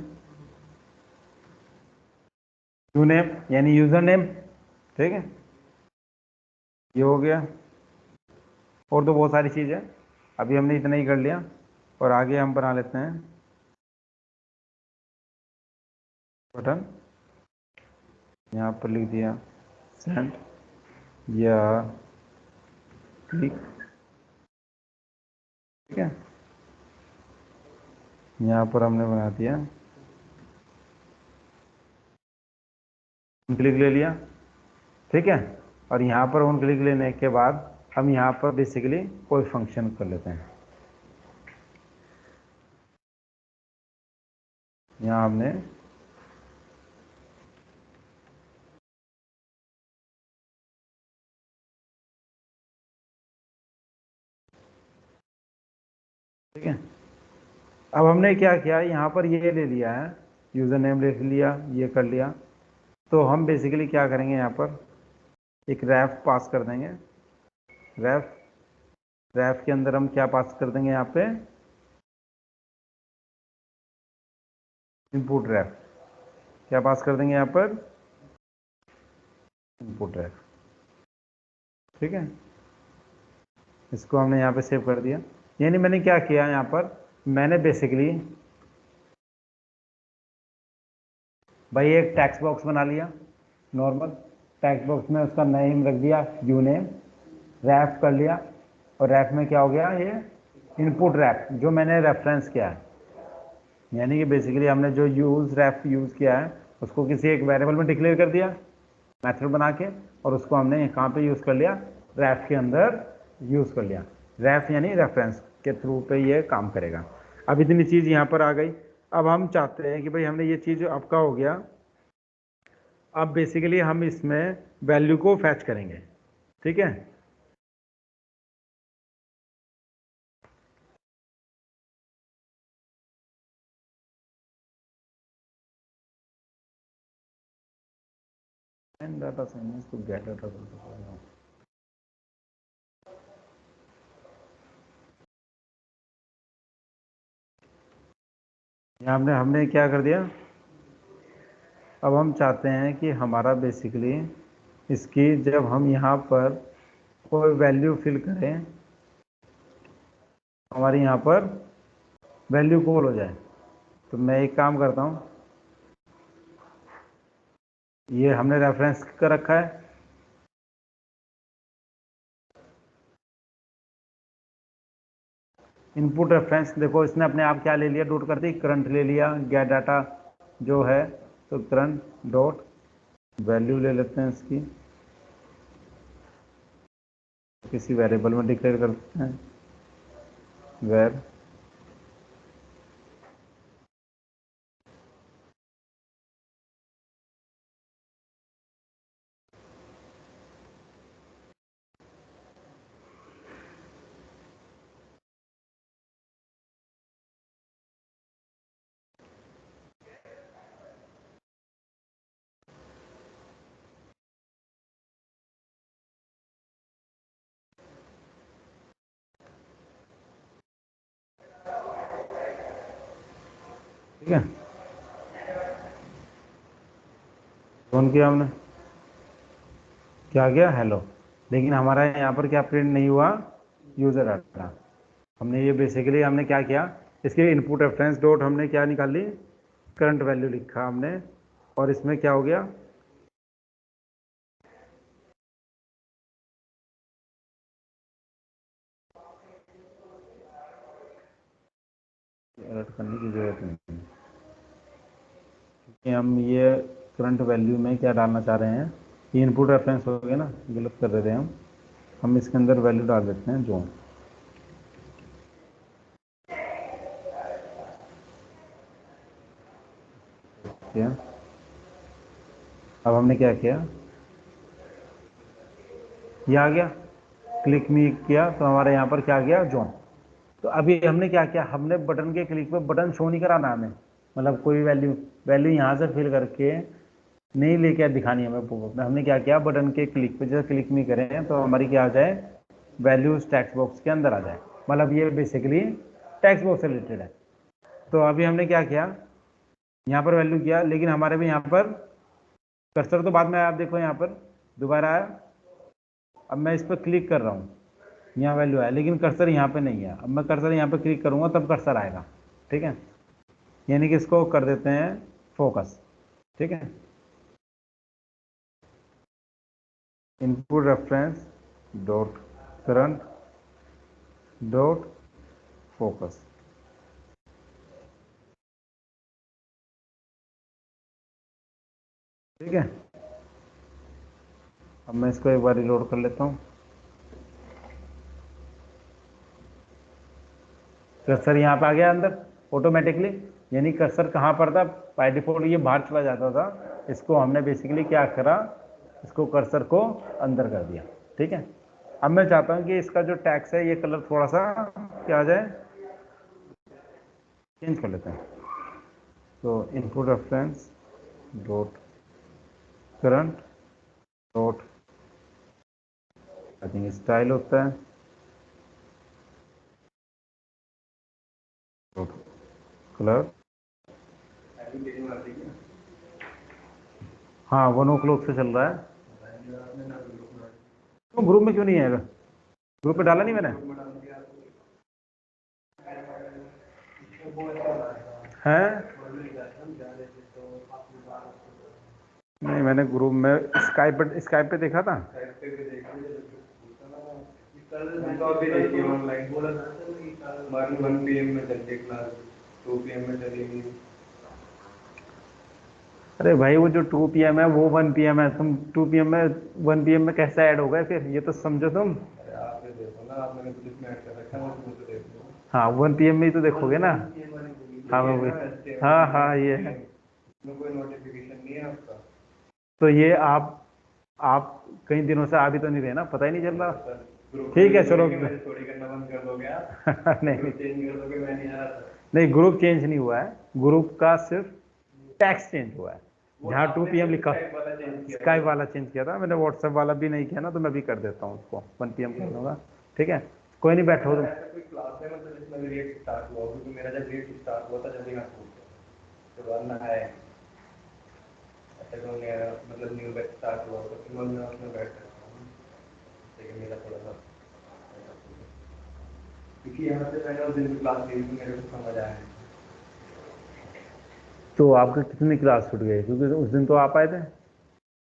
टू नेम यानी यूजर नेम, ठीक है, ये हो गया। और तो बहुत सारी चीज़ है, अभी हमने इतना ही कर लिया। और आगे हम बना लेते हैं बटन, यहाँ पर लिख दिया सेंड या क्लिक, ठीक है। यहाँ पर हमने बना दिया क्लिक ले लिया, ठीक है। और यहाँ पर ऑन क्लिक लेने के बाद हम यहाँ पर बेसिकली कोई फंक्शन कर लेते हैं। यहाँ हमने ठीक है, अब हमने क्या किया, यहाँ पर ये ले लिया है, यूज़र नेम लिख लिया, ये कर लिया। तो हम बेसिकली क्या करेंगे, यहाँ पर एक रैफ पास कर देंगे। रैफ रैफ के अंदर हम क्या पास कर देंगे, यहाँ पे इनपुट रैफ, क्या पास कर देंगे यहाँ पर, इनपुट रैफ, ठीक है। इसको हमने यहाँ पे सेव कर दिया। यानी मैंने क्या किया, यहाँ पर मैंने बेसिकली भाई एक टेक्स्ट बॉक्स बना लिया नॉर्मल, टेक्स्ट बॉक्स में उसका नेम रख दिया यू नेम, रैप कर लिया। और रैप में क्या हो गया, ये इनपुट रैप जो मैंने रेफरेंस किया है, यानी कि बेसिकली हमने जो यूज रैप यूज़ किया है उसको किसी एक वेरिएबल में डिक्लेयर कर दिया मेथड बना के, और उसको हमने कहाँ पे यूज़ कर लिया, रैप के अंदर यूज़ कर लिया। रैप यानी रेफरेंस के थ्रू पे ये काम करेगा। अब इतनी चीज़ यहाँ पर आ गई। अब हम चाहते हैं कि भाई हमने ये चीज़ आपका हो गया, अब बेसिकली हम इसमें वैल्यू को फैच करेंगे, ठीक है। And data science to get data, यहाँ हमने हमने क्या कर दिया, अब हम चाहते हैं कि हमारा बेसिकली इसकी जब हम यहाँ पर कोई वैल्यू फिल करें, हमारी यहाँ पर वैल्यू कॉल हो जाए। तो मैं एक काम करता हूँ, ये हमने रेफरेंस कर रखा है, इनपुट रेफरेंस, देखो इसने अपने आप क्या ले लिया, डॉट कर दी, करंट ले लिया, गेट डाटा जो है, तो करंट डॉट वैल्यू ले लेते हैं इसकी, किसी वेरिएबल में डिक्लेयर करते हैं वेर ठीक है, फोन किया हमने, क्या गया हेलो, लेकिन हमारा यहाँ पर क्या प्रिंट नहीं हुआ, यूजर डाटा। हमने ये बेसिकली हमने क्या किया, इसके इनपुट रेफरेंस डॉट हमने क्या निकाली, करंट वैल्यू लिखा हमने, और इसमें क्या हो गया, अलर्ट करने की जरूरत नहीं, क्योंकि हम ये करंट वैल्यू में क्या डालना चाह रहे हैं, ये इनपुट रेफरेंस हो गया ना, गलत कर रहे थे हम इसके अंदर वैल्यू डाल देते हैं जो, क्या अब हमने क्या किया, ये आ गया, क्लिक मी किया तो हमारे यहाँ पर क्या गया, जोन। तो अभी हमने क्या किया, हमने बटन के क्लिक पे बटन शो नहीं कराना हमें, मतलब कोई वैल्यू यहाँ से फिल करके नहीं लेके दिखानी हमें पॉपअप में। हमने क्या किया, बटन के क्लिक पे जैसे क्लिक नहीं करें तो हमारी क्या आ जाए, वैल्यूज टेक्स्ट बॉक्स के अंदर आ जाए, मतलब ये बेसिकली टेक्स्ट बॉक्स से रिलेटेड है। तो अभी हमने क्या किया, यहाँ पर वैल्यू किया, लेकिन हमारे भी यहाँ पर कर्सर तो बाद में आया, आप देखो यहाँ पर दोबारा आया, अब मैं इस पर क्लिक कर रहा हूँ, यहाँ वैल्यू है, लेकिन कर्सर यहाँ पे नहीं है। अब मैं कर्सर यहाँ पे क्लिक करूँगा तब कर्सर आएगा, ठीक है, यानी कि इसको कर देते हैं फोकस, ठीक है, input reference dot current dot focus, ठीक है। अब मैं इसको एक बार रिलोड कर लेता हूँ, कर्सर यहाँ पे आ गया अंदर ऑटोमेटिकली, यानी कर्सर कहाँ पर था, बाय डिफॉल्ट ये बाहर चला जाता था, इसको हमने बेसिकली क्या करा, इसको कर्सर को अंदर कर दिया, ठीक है। अब मैं चाहता हूँ कि इसका जो टैक्स है ये कलर थोड़ा सा क्या आ जाए, चेंज कर लेते हैं। तो input reference dot current dot, I think style होता है, डॉट कलर, हाँ 1 o'clock से चल रहा है। तो ग्रुप में क्यों नहीं आएगा, ग्रुप पे डाला नहीं मैंने, है नहीं, मैंने ग्रुप में स्काइप पे देखा था, मॉर्निंग 1 PM में चलती है क्लास, 2 PM में चलेगी। अरे भाई वो जो 2 PM है वो 1 PM है, तुम 2 PM में 1 PM में कैसे ऐड हो गए फिर, ये तो समझो तुम। अरे आप ये देखो ना, आपने कुछ इसमें ऐड कर रखा है, मुझे तो देखो। हाँ 1 PM में ही तो देखोगे ना, हाँ मैं वही, हाँ हाँ ये है, इसमें कोई नोटिफिकेशन नहीं है आपका, तो ये आप कई दिनों से आ भी तो नहीं रहे ना, पता ही नहीं चल रहा, ठीक है चलो थोड़ी करना बंद कर दोगे आप, नहीं चेंज कर दोगे, मैं नहीं आ रहा था। नहीं, ग्रुप चेंज नहीं हुआ है, ग्रुप का सिर्फ टैक्स चेंज हुआ है, जहाँ 2 PM लिखा, स्काइप वाला चेंज किया था मैंने, व्हाट्सएप वाला भी नहीं किया ना, तो मैं भी कर देता हूँ उसको 1 PM कर दूंगा, ठीक है, कोई नहीं, बैठो तुम। ऐसा कोई क्लास है मतलब जिसमें रिएक्ट स्टार्ट हुआ, क्योंकि मेरा जब रिएक्ट स्टार्ट हुआ था जब यहाँ तो वरना है ऐसा कोई नहीं है, मतलब न्यू बैच स्टार्ट हुआ तो फिर मैं उसमें बैठ सकता हूँ, लेकिन मेरा थोड़ा सा, क्योंकि यहाँ से मैंने उस दिन क्लास ली तो मेरे को समझ आया। तो आपका कितनी क्लास छूट गई, क्योंकि उस दिन तो आप आए थे।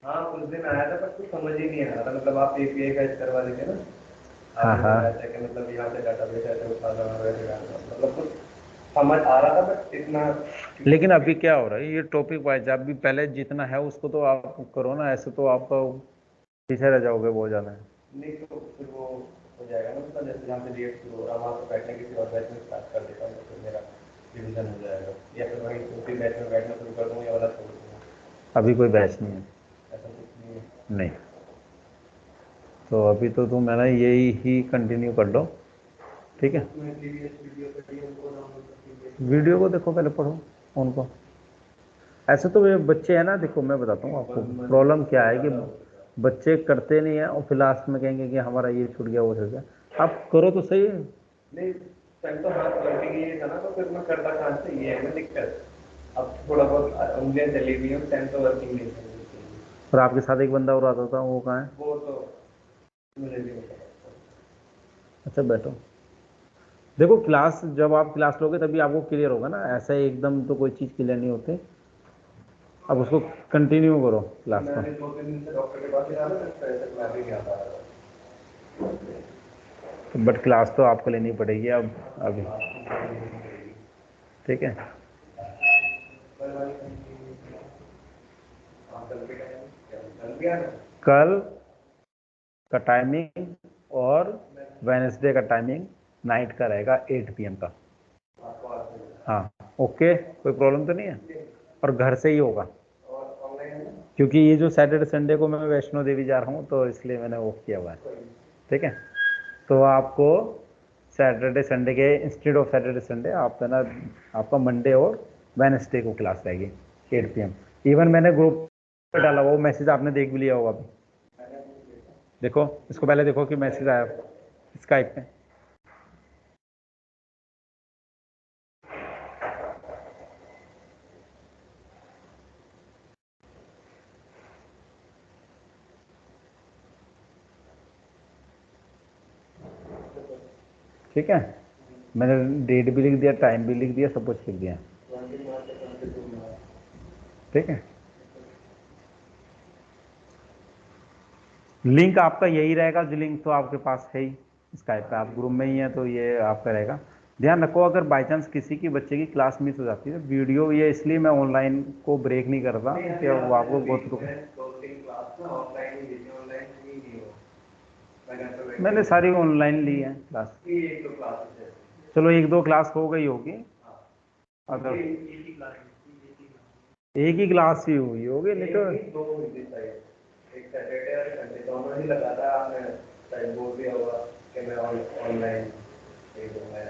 हाँ उस दिन आया था पर कुछ समझ ही नहीं आ रहा था, मतलब आप API का करवा देते ना, हाँ आपने हाँ, बताया था कि मतलब यहाँ से डाटाबेस ऐसे उठाना वैसे डालना, मतलब कुछ समझ आ रहा था बट इतना। लेकिन अभी क्या हो रहा है, ये टॉपिक वाइज आप भी पहले जितना है उसको तो आप करो ना, ऐसे तो आपका पीछे रह जाओगे बहुत ज़्यादा। नहीं तो फिर वो हो जाएगा ना, मतलब जैसे जहाँ से रिएक्ट शुरू हो रहा वहाँ पर बैठने किसी और बैच में स्टार्ट कर देता हूँ तो फिर मेरा रिविजन हो जाएगा, या फिर वहीं उसी बैच में बैठना शुरू कर दूँ या वाला छोड़ दूँगा। अभी कोई बैच नहीं है, ऐसा कुछ नहीं है। नहीं, तो अभी तो तुम है ना यही ही कंटिन्यू कर लो, ठीक है। मैं प्रीवियस वीडियो पे भी उनको डाउनलोड करके वीडियो को देखो पहले, पढ़ो उनको, ऐसे तो ये बच्चे हैं ना, देखो मैं बताता हूँ आपको प्रॉब्लम क्या है कि बच्चे करते नहीं है और फिर लास्ट में कहेंगे कि हमारा ये छूट गया वो छूट गया, आप करो तो सही है। नहीं पहले तो हाथ वर्किंग ये था ना, तो फिर मैं करता कहाँ से, ये है ना दिक्कत। अब थोड़ा बहुत उंगलियां चली हुई हैं, 10 तो वर्किंग नहीं है। और आपके साथ एक बंदा और आता था, वो कहाँ है? वो तो मुझे भी नहीं पता। अच्छा बैठो। देखो क्लास, जब आप क्लास लोगे तभी आपको क्लियर होगा ना, ऐसा ही एकदम तो कोई चीज़ क्लियर नहीं होती। अब उसको कंटिन्यू करो क्लास को। मैंने 2-3 दिन से डॉक्टर के पास ही रहा ना, ऐसे क्लास ही नहीं आता है। बट क्लास तो आपको लेनी पड़ेगी अब अभी, ठीक है। कल का टाइमिंग और वेडनेसडे का टाइमिंग नाइट का रहेगा 8 PM का। हाँ ओके, कोई प्रॉब्लम तो नहीं है। और घर से ही होगा, क्योंकि ये जो सैटरडे संडे को मैं वैष्णो देवी जा रहा हूँ तो इसलिए मैंने ऑफ किया हुआ है, ठीक है। तो आपको सैटरडे संडे के इंस्टेड ऑफ सैटरडे संडे आप है ना, आपका मंडे और वेडनेसडे को क्लास रहेगी 8 PM। इवन मैंने ग्रुप पे डाला, वो मैसेज आपने देख भी लिया होगा अभी। देखो इसको पहले देखो कि मैसेज आया स्काइप पे। ठीक है, मैंने डेट भी लिख दिया, टाइम भी लिख दिया, सब कुछ लिख दिया, ठीक है। लिंक आपका यही रहेगा, जो लिंक तो आपके पास है ही स्काइप पे, आप ग्रुप में ही हैं तो ये आपका रहेगा। ध्यान रखो, अगर बाई चांस किसी की बच्चे की क्लास मिस हो जाती है वीडियो, ये इसलिए मैं ऑनलाइन को ब्रेक नहीं करता कि वो आपको बहुत मैंने सारी ऑनलाइन ली है क्लास। चलो 1-2 क्लास हो गई होगी, अगर एक ही क्लास ही हुई होगी, नहीं तो एक सैटरडे और संडे दोनों ही लगातार आपने शायद बोल दिया होगा कि मैं ऑनलाइन एक दूंगा,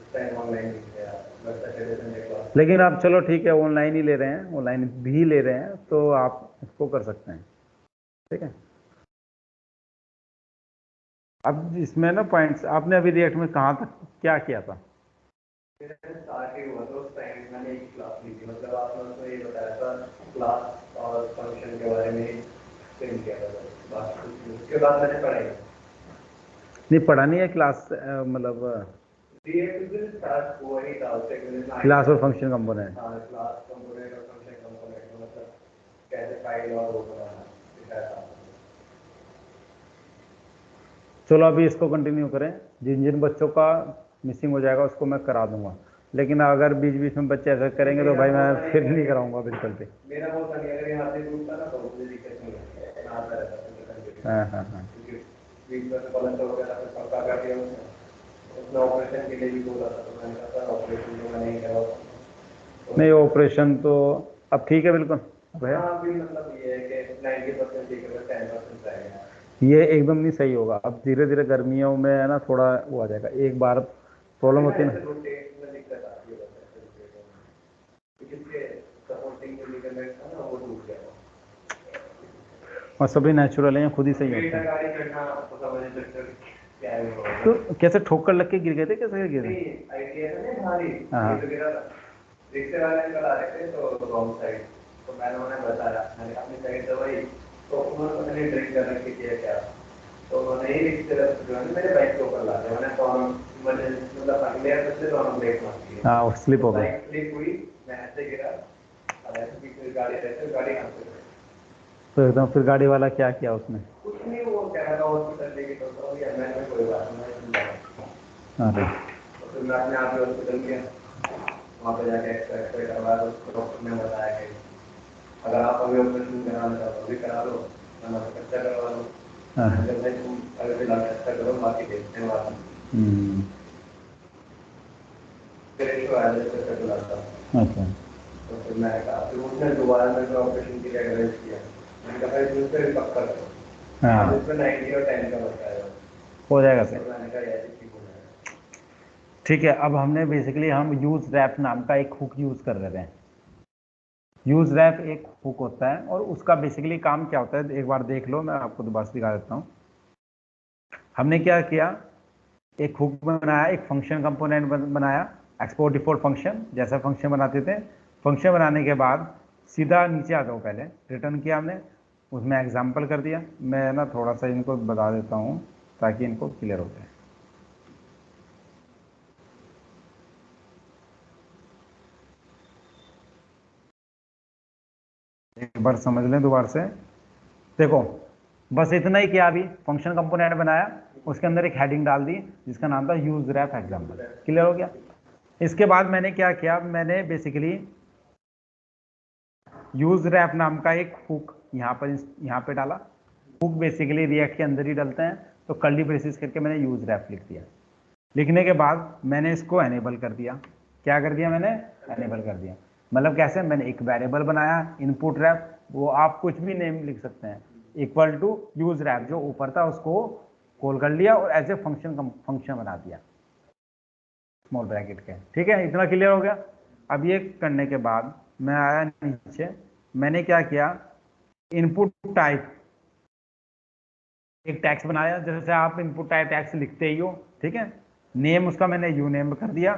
उस टाइम ऑनलाइन नहीं किया, बस सैटरडे संडे क्लास। लेकिन आप चलो ठीक है, ऑनलाइन ही ले रहे हैं, ऑनलाइन भी ले रहे हैं तो आप इसको कर सकते हैं, ठीक है। अब इसमें ना पॉइंट्स, आपने अभी रिएक्ट में कहाँ तक क्या किया था? स्टार्ट ही हुआ तो उस टाइम मैंने एक क्लास ली थी, मतलब आपने उसको ये बताया था क्लास और फंक्शन के बारे में एक्सप्लेन किया था, बस उसके बाद मैंने पढ़ाई नहीं पढ़ा नहीं है क्लास, मतलब स्टार्ट हुआ ही था उससे क्लास और फंक्शन कंपोनेंट। क्लास कंपोनेंट और फंक्शन कंपोनेंट, मतलब कैसे फाइल और वो बनाना सिखाया था। चलो अभी इसको कंटिन्यू करें, जिन जिन बच्चों का मिसिंग हो जाएगा उसको मैं करा दूंगा, लेकिन अगर बीच बीच में बच्चे ऐसा करेंगे तो भाई मैं फिर नहीं कराऊंगा बिल्कुल भी। मेरा वो था नहीं, अगर यहाँ से टूटता ना तो मुझे दिक्कत नहीं है, मैं आता रहता हाँ हाँ हाँ, क्योंकि बीच में से पलट हो गया था, पक्का कर दिया उसने ऑपरेशन के लिए भी बोला था, तो मैंने कहा था ऑपरेशन जो मैं नहीं करा। नहीं ऑपरेशन तो अब ठीक है बिल्कुल भैया। हाँ अभी मतलब ये है कि 90% ठीक है, 10% रहेगा। ये एकदम नहीं सही होगा, अब धीरे धीरे गर्मियों में है ना थोड़ा वो आ जाएगा, एक बार प्रॉब्लम होती है ना। रोटेट में दिक्कत आती है, जिसके सपोर्टिंग जो लिगामेंट था ना वो टूट गया। और सभी नेचुरल हैं, खुद ही सही होते हैं। गाड़ी करना तो समझ सकते हो क्या है। तो कैसे ठोकर लग के गिर गए थे, कैसे गिर गए? आईटीआई था ना भारी, हाँ ये तो गिरा था, रिक्शे वाले अंकल आ रहे थे तो रॉन्ग साइड, तो मैंने उन्हें बताया, मैंने अपनी साइड दवाई, तो उन्होंने पता नहीं ड्रिंक कर रखी थी क्या, तो उन्होंने ही रिक्शे जो है मेरे बाइक के ऊपर ला दिया, मैंने दोनों मतलब अगले से दोनों ब्रेक मार दिए। हाँ वो स्लिप हो गई। बाइक स्लिप हुई, मैं ऐसे गिरा, और ऐसे पीछे गाड़ी रहते गाड़ी यहाँ से तो एकदम फिर गाड़ी वाला क्या किया उसने? कुछ नहीं, वो कह रहा था हॉस्पिटल लेके चलता हूँ या मैं कोई बात नहीं। अरे तो फिर मैं अपने आप ही हॉस्पिटल गया, वहाँ पे जाके एक्सरे करवा दो, तो डॉक्टर ने बताया कि अगर आप अभी ऑपरेशन कराना चाहते हो अभी करा लो, वरना तो खर्चा करवा लो। जब नहीं तुम अगर फिलहाल खर्चा करो, बाकी देखते हैं बाद में। फिर इशू आया जैसे खर्चा लाता। अच्छा तो फिर मैंने कहा, फिर उसने दोबारा मेरे को ऑपरेशन के लिए एडवाइस किया, मैंने कहा इसमें फिर पक्का करो। हाँ इसमें 90 और 10 का बताया हो जाएगा सर। तो मैंने कहा ऐसे ठीक हो जाएगा। ठीक है, अब हमने बेसिकली हम यूज रैप नाम का एक हुक यूज कर रहे हैं। यूज रैप एक हुक होता है और उसका बेसिकली काम क्या होता है एक बार देख लो, मैं आपको दोबारा से दिखा देता हूँ। हमने क्या किया, एक हुक बनाया, एक फंक्शन कंपोनेंट बनाया, एक्सपोर्ट डिफॉल्ट फंक्शन जैसा फंक्शन बनाते थे फंक्शन बनाने के बाद सीधा नीचे आ जाओ, पहले रिटर्न किया हमने, उसमें एग्जाम्पल कर दिया। मैं ना थोड़ा सा इनको बता देता हूँ ताकि इनको क्लियर हो जाए। एक बार समझ लें दोबारा से। देखो बस इतना ही किया, अभी फंक्शन कंपोनेंट बनाया, उसके अंदर एक हेडिंग डाल दी जिसका नाम था यूज रैप एग्जाम्पल। क्लियर हो गया। इसके बाद मैंने क्या किया, मैंने बेसिकली यूज रैप नाम का एक हुक यहाँ पे डाला। हुक बेसिकली रिएक्ट के अंदर ही डालते हैं, तो कर्ली ब्रेसेस करके मैंने यूज रैप लिख दिया। लिखने के बाद मैंने इसको एनेबल कर दिया। क्या कर दिया मैंने? एनेबल कर दिया। मतलब कैसे? मैंने एक वेरिएबल बनाया इनपुट रैप, वो आप कुछ भी नेम लिख सकते हैं, इक्वल टू यूज रैप, जो ऊपर था उसको कॉल कर लिया और एज ए फंक्शन बना दिया स्मॉल ब्रैकेट के। ठीक है, इतना क्लियर हो गया। अब ये करने के बाद मैं आया नीचे, मैंने क्या किया, इनपुट टाइप एक टैक्स बनाया, जैसे आप इनपुट टाइप टैक्स लिखते ही हो। ठीक है, नेम उसका मैंने यू नेम कर दिया।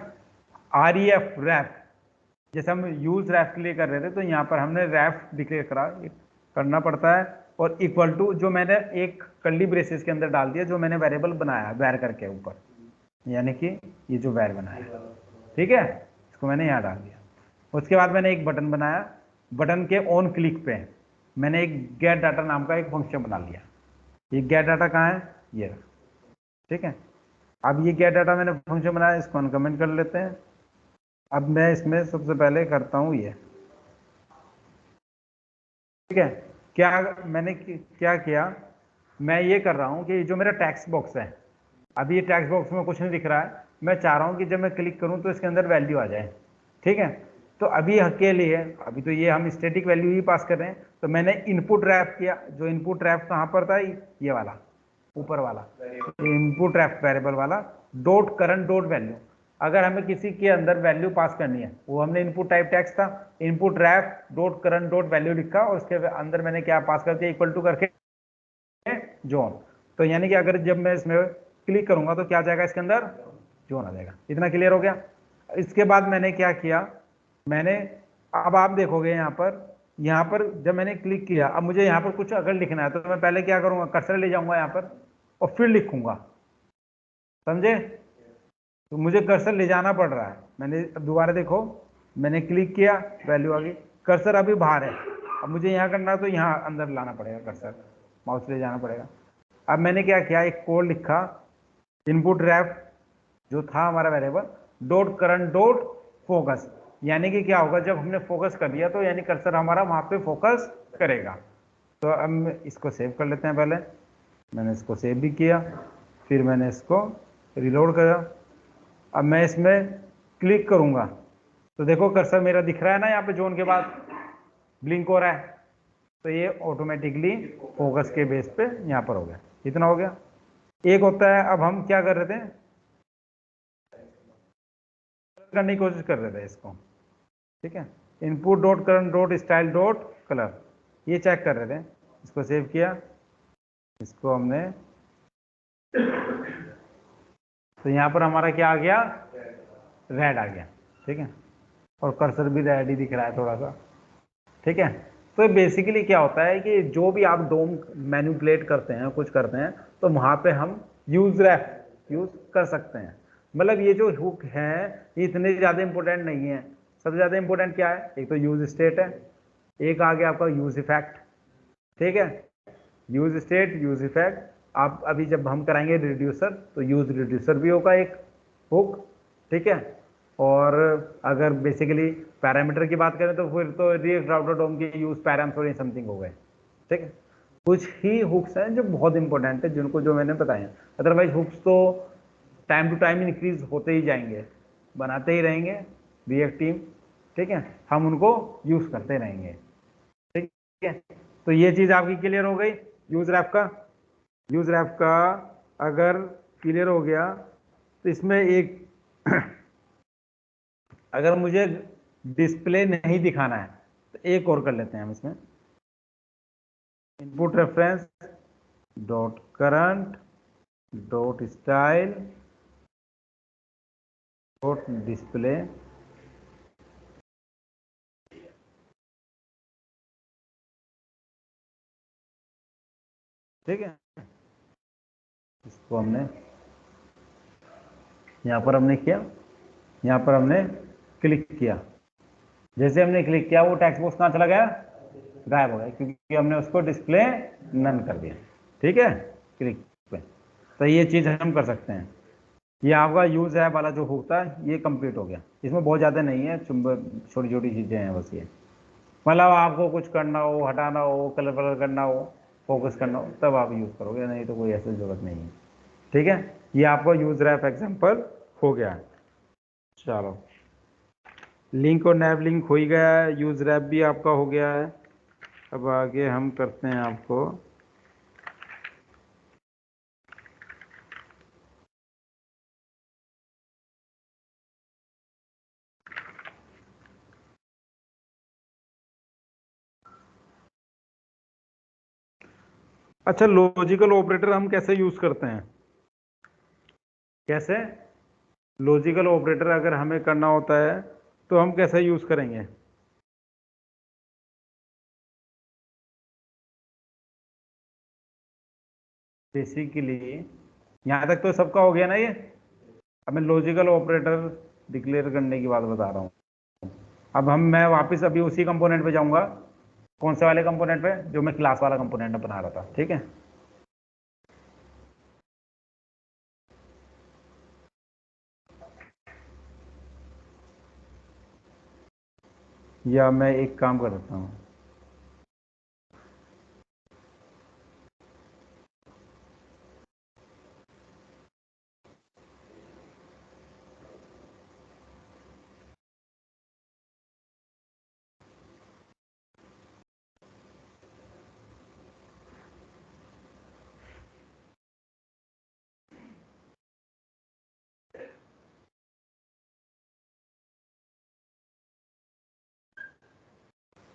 आर ई एफ रैप, जैसे हम यूज रैप के लिए कर रहे थे, तो यहाँ पर हमने रैप डिक्लेयर करना पड़ता है, और इक्वल टू जो मैंने एक कर्ली ब्रेसेस के अंदर डाल दिया, जो मैंने वेरिएबल बनाया वैर करके ऊपर, यानी कि ये जो वैर बनाया, ठीक है, इसको मैंने यहाँ डाल दिया। उसके बाद मैंने एक बटन बनाया, बटन के ऑन क्लिक पे मैंने एक गेट डाटा नाम का एक फंक्शन बना लिया। ये गेट डाटा कहाँ है? ये। ठीक है, अब ये गेट डाटा मैंने फंक्शन बनाया, इसको अनकमेंट कर लेते हैं। अब मैं इसमें सबसे पहले करता हूँ ये। ठीक है, क्या मैंने क्या किया, मैं ये कर रहा हूँ कि जो मेरा टेक्स्ट बॉक्स है, अभी ये टेक्स्ट बॉक्स में कुछ नहीं दिख रहा है, मैं चाह रहा हूँ कि जब मैं क्लिक करूँ तो इसके अंदर वैल्यू आ जाए। ठीक है, तो अभी के लिए अभी तो ये हम स्टैटिक वैल्यू ही पास कर रहे हैं, तो मैंने इनपुट रैप किया। जो इनपुट रैप कहाँ पर था? ये वाला ऊपर वाला इनपुट रैप वेरिएबल वाला, डॉट करंट डॉट वैल्यू। अगर हमें किसी के अंदर वैल्यू पास करनी है, वो हमने इनपुट टाइप टेक्स्ट था, input ref dot current dot value लिखा, और उसके अंदर मैंने क्या पास कर दिया, इक्वल टू करके जोन। तो यानी कि अगर जब मैं इसमें क्लिक करूंगा तो क्या आ जाएगा? इसके अंदर जोन आ जाएगा। इतना क्लियर हो गया। इसके बाद मैंने क्या किया, मैंने, अब आप देखोगे यहाँ पर जब मैंने क्लिक किया, अब मुझे यहाँ पर कुछ अगर लिखना है तो मैं पहले क्या करूंगा, कर्सर ले जाऊंगा यहाँ पर और फिर लिखूंगा। समझे? तो मुझे कर्सर ले जाना पड़ रहा है। मैंने अब दोबारा देखो, मैंने क्लिक किया, वैल्यू आ गई, कर्सर अभी बाहर है। अब मुझे यहाँ करना है तो यहाँ अंदर लाना पड़ेगा, कर्सर माउस ले जाना पड़ेगा। अब मैंने क्या किया, एक कोड लिखा, इनपुट रैप जो था हमारा variable, dot current dot focus, यानी कि क्या होगा, जब हमने फोकस कर दिया तो यानी कर्सर हमारा वहां पे फोकस करेगा। तो अब इसको सेव कर लेते हैं। पहले मैंने इसको सेव भी किया, फिर मैंने इसको रिलोड करा। अब मैं इसमें क्लिक करूंगा तो देखो कर्सर मेरा दिख रहा है ना, यहाँ पे जोन के बाद ब्लिंक हो रहा है, तो ये ऑटोमेटिकली फोकस के बेस पे यहाँ पर हो गया। इतना हो गया। एक होता है, अब हम क्या कर रहे थे, करने की कोशिश कर रहे थे इसको। ठीक है, input dot current dot style dot colour, ये चेक कर रहे थे। इसको सेव किया, इसको हमने, तो यहाँ पर हमारा क्या आ गया, रेड आ गया। ठीक है, और कर्सर भी रेड ही दिख रहा है थोड़ा सा। ठीक है, तो बेसिकली क्या होता है कि जो भी आप डोम मैनिपुलेट करते हैं, कुछ करते हैं, तो वहां पे हम यूज रैप यूज कर सकते हैं। मतलब ये जो हुक है ये इतने ज्यादा इंपॉर्टेंट नहीं है। सबसे ज्यादा इंपॉर्टेंट क्या है, एक तो यूज स्टेट है, एक आ गया आपका यूज इफेक्ट। ठीक है, यूज स्टेट यूज इफेक्ट। आप अभी जब हम कराएंगे रिड्यूसर, तो यूज रिड्यूसर भी होगा एक हुक। ठीक है, और अगर बेसिकली पैरामीटर की बात करें तो फिर तो रिएक्ट राउटर डोम के यूज पैराम्स और समथिंग हो गए। ठीक है, कुछ ही हुक्स हैं जो बहुत इंपॉर्टेंट है, जिनको जो मैंने बताया। अदरवाइज हुक्स तो टाइम टू टाइम इंक्रीज होते ही जाएंगे, बनाते ही रहेंगे रिएक्ट टीम। ठीक है, हम उनको यूज करते रहेंगे। ठीक है, तो ये चीज आपकी क्लियर हो गई यूज रैप का। यूज रैप का अगर क्लियर हो गया तो इसमें एक अगर मुझे डिस्प्ले नहीं दिखाना है तो एक और कर लेते हैं हम इसमें, input reference dot current dot style dot display ठीक है, इसको हमने यहाँ पर हमने किया, यहाँ पर हमने क्लिक किया, जैसे हमने क्लिक किया वो टेक्स्ट बॉक्स कहाँ चला गया, गायब हो गया, क्योंकि हमने उसको डिस्प्ले नन कर दिया। ठीक है, क्लिक पे। तो ये चीज़ हम कर सकते हैं। ये आपका यूज ऐप वाला जो होता है ये कंप्लीट हो गया। इसमें बहुत ज़्यादा नहीं है, छोटी छोटी चीज़ें हैं बस ये। मतलब आपको कुछ करना हो, हटाना हो, कलर वलर करना हो, फोकस करना हो, तब आप यूज़ करोगे, नहीं तो कोई ऐसी ज़रूरत नहीं है। ठीक है, ये आपका यूज रैप एग्जाम्पल हो गया। चलो, लिंक और नैव लिंक हो ही गया है, यूज रैप भी आपका हो गया है। अब आगे हम करते हैं आपको अच्छा, लॉजिकल ऑपरेटर हम कैसे यूज करते हैं, कैसे लॉजिकल ऑपरेटर अगर हमें करना होता है तो हम कैसे यूज करेंगे। बेसिकली यहाँ तक तो सबका हो गया ना ये। अब मैं लॉजिकल ऑपरेटर डिक्लेयर करने की बात बता रहा हूँ। अब मैं वापस अभी उसी कंपोनेंट पे जाऊंगा। कौन से वाले कंपोनेंट पे, जो मैं क्लास वाला कंपोनेंट बना रहा था। ठीक है, या मैं एक काम कर सकता हूँ,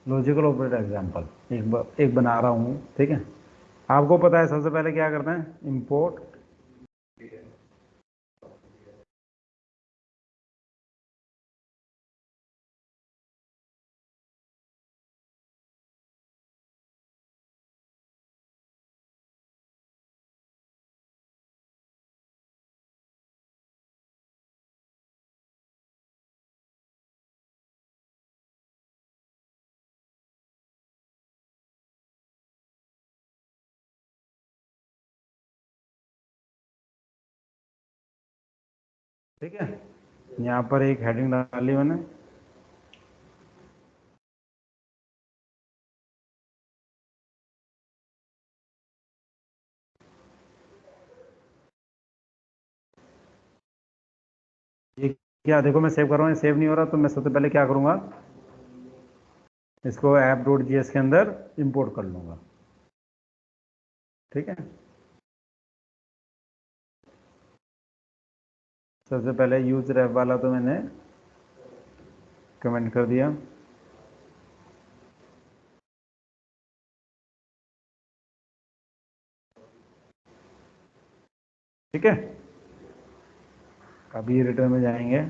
लॉजिकल ऑपरेटर एग्जांपल एक बना रहा हूँ। ठीक है, आपको पता है सबसे पहले क्या करते हैं, इंपोर्ट ठीक है, यहाँ पर एक हेडिंग डाली मैंने। ये क्या, देखो मैं सेव कर रहा हूँ, सेव नहीं हो रहा, तो मैं सबसे पहले क्या करूँगा, इसको app.js के अंदर इंपोर्ट कर लूँगा। ठीक है, सबसे पहले यूज रैप वाला तो मैंने कमेंट कर दिया। ठीक है, अभी रिटर्न में जाएंगे।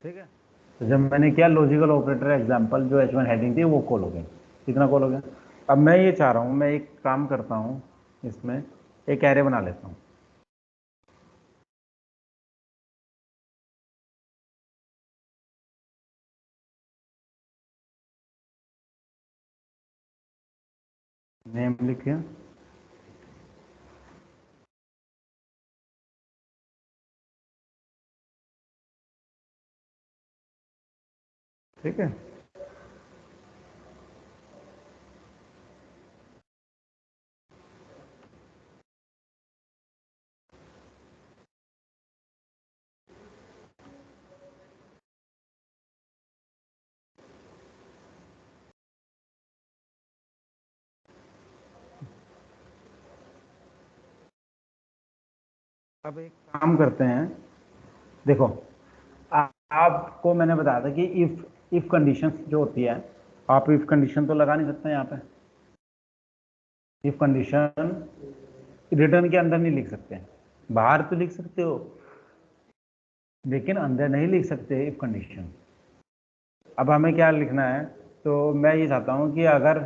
ठीक है, तो जब मैंने किया लॉजिकल ऑपरेटर एग्जांपल, जो H1 हेडिंग थी वो कॉल हो गई। कितना कॉल हो गया। अब मैं ये चाह रहा हूँ, मैं एक काम करता हूँ, इसमें एक एरे बना लेता हूँ। नेम लिखिए, ठीक है, अब एक काम करते हैं। देखो, आपको मैंने बताया था कि इफ कंडीशन जो होती है, आप इफ कंडीशन तो लगा नहीं सकते यहाँ पे। इफ कंडीशन रिटर्न के अंदर नहीं लिख सकते, बाहर तो लिख सकते हो लेकिन अंदर नहीं लिख सकते इफ कंडीशन। अब हमें क्या लिखना है, तो मैं ये चाहता हूँ कि अगर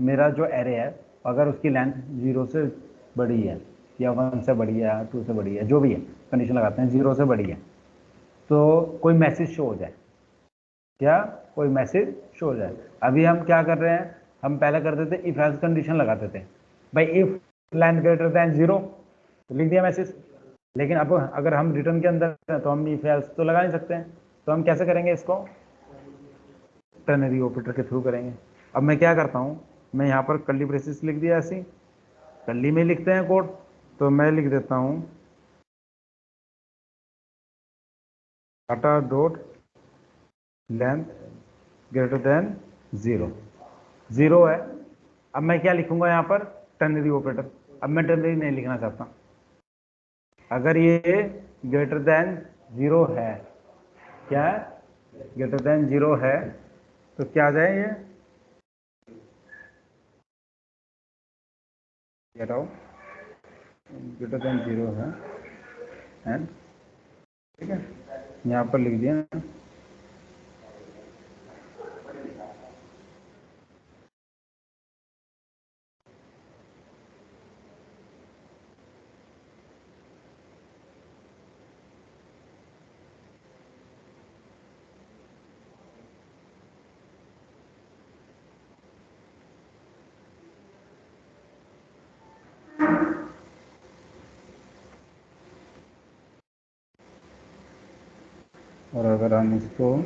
मेरा जो एरे है अगर उसकी लेंथ 0 से बड़ी है या 1 से बड़ी है 2 से बड़ी है, जो भी है कंडीशन लगाते हैं 0 से बड़ी है, तो कोई मैसेज शो हो जाए। क्या कोई मैसेज शो हो जाए। अभी हम क्या कर रहे हैं, हम पहले करते थे इफ एल्स कंडीशन लगाते थे भाई, इफ लेंथ ग्रेटर देन 0 तो लिख दिया मैसेज। लेकिन अब अगर हम रिटर्न के अंदर हैं तो हम इफ एल्स तो लगा नहीं सकते हैं, तो हम कैसे करेंगे इसको, टर्नरी ऑपरेटर के थ्रू करेंगे। अब मैं क्या करता हूँ, मैं यहाँ पर कर्ली ब्रेसेस लिख दिया, ऐसी कर्ली में लिखते हैं कोड, तो मैं लिख देता हूँ data dot length greater than 0 है। अब मैं क्या लिखूंगा यहाँ पर, टर्नरी ऑपरेटर। अब मैं टर्नरी नहीं लिखना चाहता, अगर ये ग्रेटर देन 0 है, क्या है ग्रेटर देन 0 है, तो क्या आ जाए ये गेट आउट ग्रेटर देन 0 है एंड, ठीक है यहाँ पर लिख दिया। और अगर हम इसको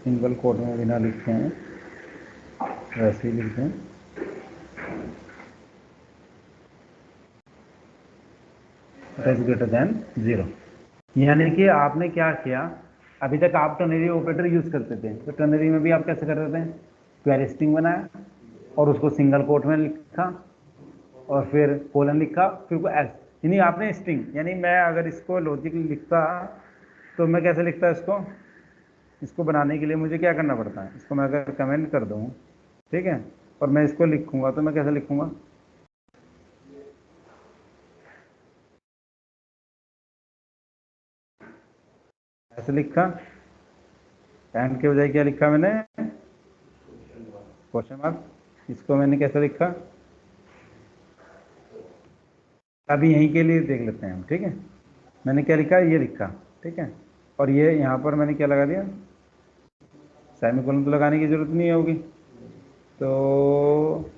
सिंगल कोट में बिना लिखते हैं वैसे ही लिखते हैं, इज ग्रेटर देन 0। यानी कि आपने क्या किया, अभी तक आप टर्नरी ऑपरेटर यूज करते थे, तो टर्नरी में भी आप कैसे करते थे, क्वेरी स्ट्रिंग बनाया और उसको सिंगल कोट में लिखा और फिर कोलन लिखा, फिर को एस, यानी आपने स्ट्रिंग, यानी मैं अगर इसको लॉजिक लिखता तो मैं कैसे लिखता इसको बनाने के लिए मुझे क्या करना पड़ता है, इसको मैं अगर कमेंट कर दूँ, ठीक है, और मैं इसको लिखूंगा तो मैं कैसे लिखूंगा, ऐसे लिखा, एंड के बजाय क्या लिखा मैंने, क्वेश्चन मार्क। इसको मैंने कैसे लिखा, अभी यहीं के लिए देख लेते हैं हम, ठीक है। मैंने क्या लिखा, ये लिखा, ठीक है, और ये यहाँ पर मैंने क्या लगा दिया, सेमीकोलन तो लगाने की जरूरत नहीं होगी, तो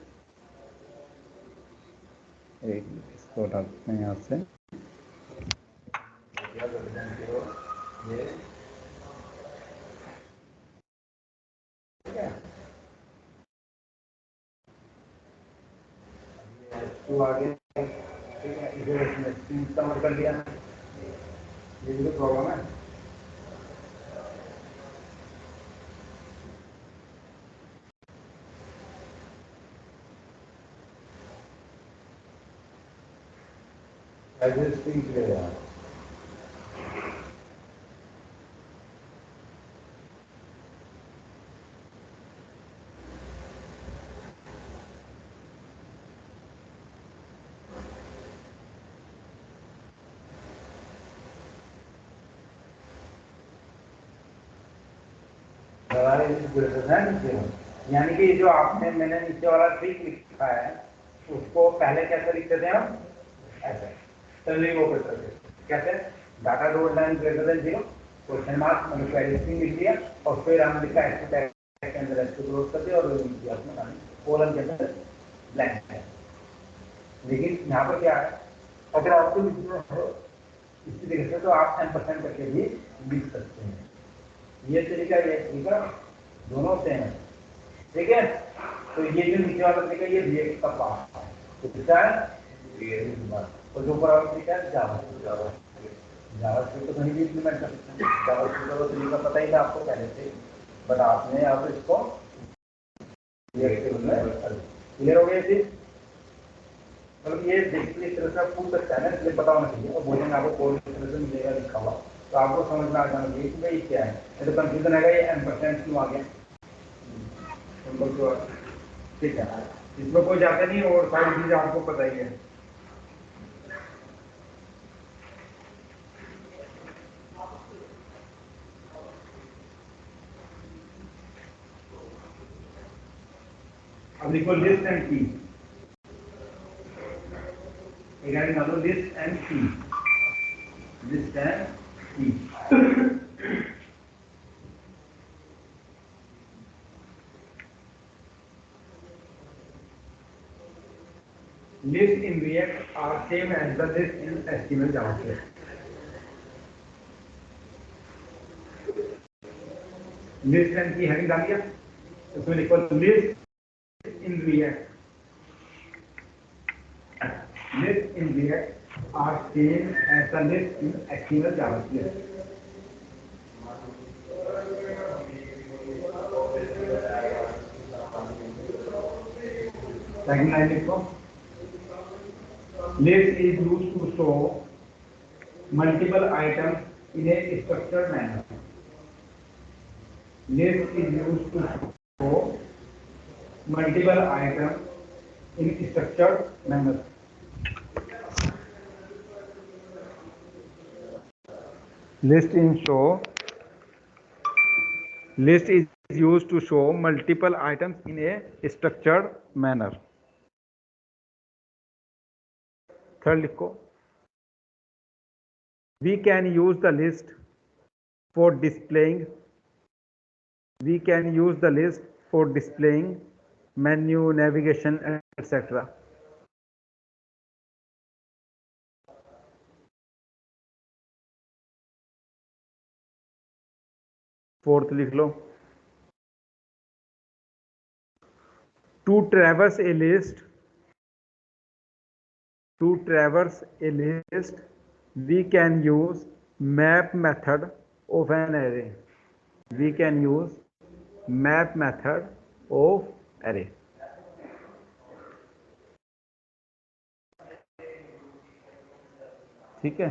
एक इसको हटाते हैं यहाँ से, ये तो आगे, ठीक है, इसे समझ कर लिया, ये भी तो प्रॉब्लम है। ऐसे स्ट्रिंग ले रहा है, यानी कि जो आपने मैंने नीचे वाला ट्रिक लिखा है उसको पहले कैसे लिखते थे हम, ऐसे टर्नरी ऑपरेटर से, कैसे, data dot line greater than 0 question mark, मतलब क्वेरी स्ट्रिंग लिख दिया और फिर हमने लिखा एक्स के अंदर एक्स को क्लोज कर दिया और कोलन के अंदर ब्लैंक है। लेकिन यहाँ पर क्या है, अगर आपको लिखना है इसी तरीके से तो आप 10% करके भी लिख सकते हैं, ये तरीका ये तरीका दोनों सेम है, ठीक है। तो ये जो नीचे वाला तरीका ये रिएक्ट का पार्ट है, तो क्या है और जो ऊपर वाला तरीका है जावास्क्रिप्ट तो कहीं भी इम्प्लीमेंट कर सकते हैं, जावास्क्रिप्ट का तरीका पता ही था आपको पहले से, बट आपने अब इसको क्लियर हो गया चीज, मतलब ये देखिए इस तरह से पूछ सकता है ना, इसलिए पता होना चाहिए और बोलेंगे आपको कोड इस तरह से मिलेगा लिखा हुआ, तो आपको समझ में आ जाना चाहिए कि भाई क्या है, तो कंफ्यूजन आएगा ये n% क्यों आ गया, ठीक है। इसमें कोई जाता नहीं और सारी चीजें आपको पता ही है। अब लिखो लिस्ट एंड की, लिस्ट एंड की, लिस्ट एंड की। List in React are same as the list in HTML JavaScript. List and की हेडिंग डाल दिया, इसमें लिखो list in React. List in React are same as the list in HTML JavaScript. Second line लिखो, list is used to show multiple items in a structured manner. List is used to show multiple items in structured manner. List is used to show multiple items in a structured manner. Third लिखो, we can use the list for displaying menu, navigation, etc. Fourth लिख लो, to traverse a list, we can use map method of an array. We can use map method of array. ठीक है,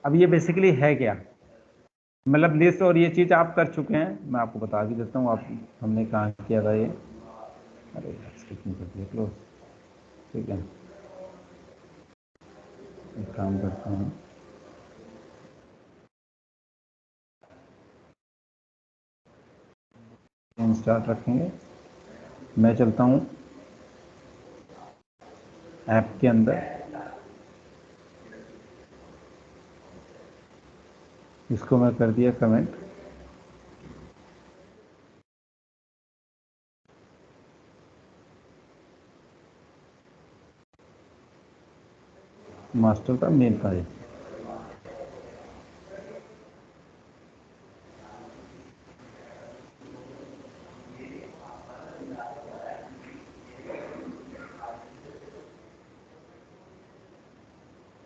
अब ये basically है क्या, मतलब list और ये चीज आप कर चुके हैं, मैं आपको बता भी देता हूँ। आप हमने कहाँ किया था ये, अरे स्किपिंग कर दिया, क्लोज। ठीक है, एक काम करता हूँ, स्टार्ट रखेंगे। मैं चलता हूँ ऐप के अंदर, इसको मैं कर दिया कमेंट। मास्टर का मेन था ये।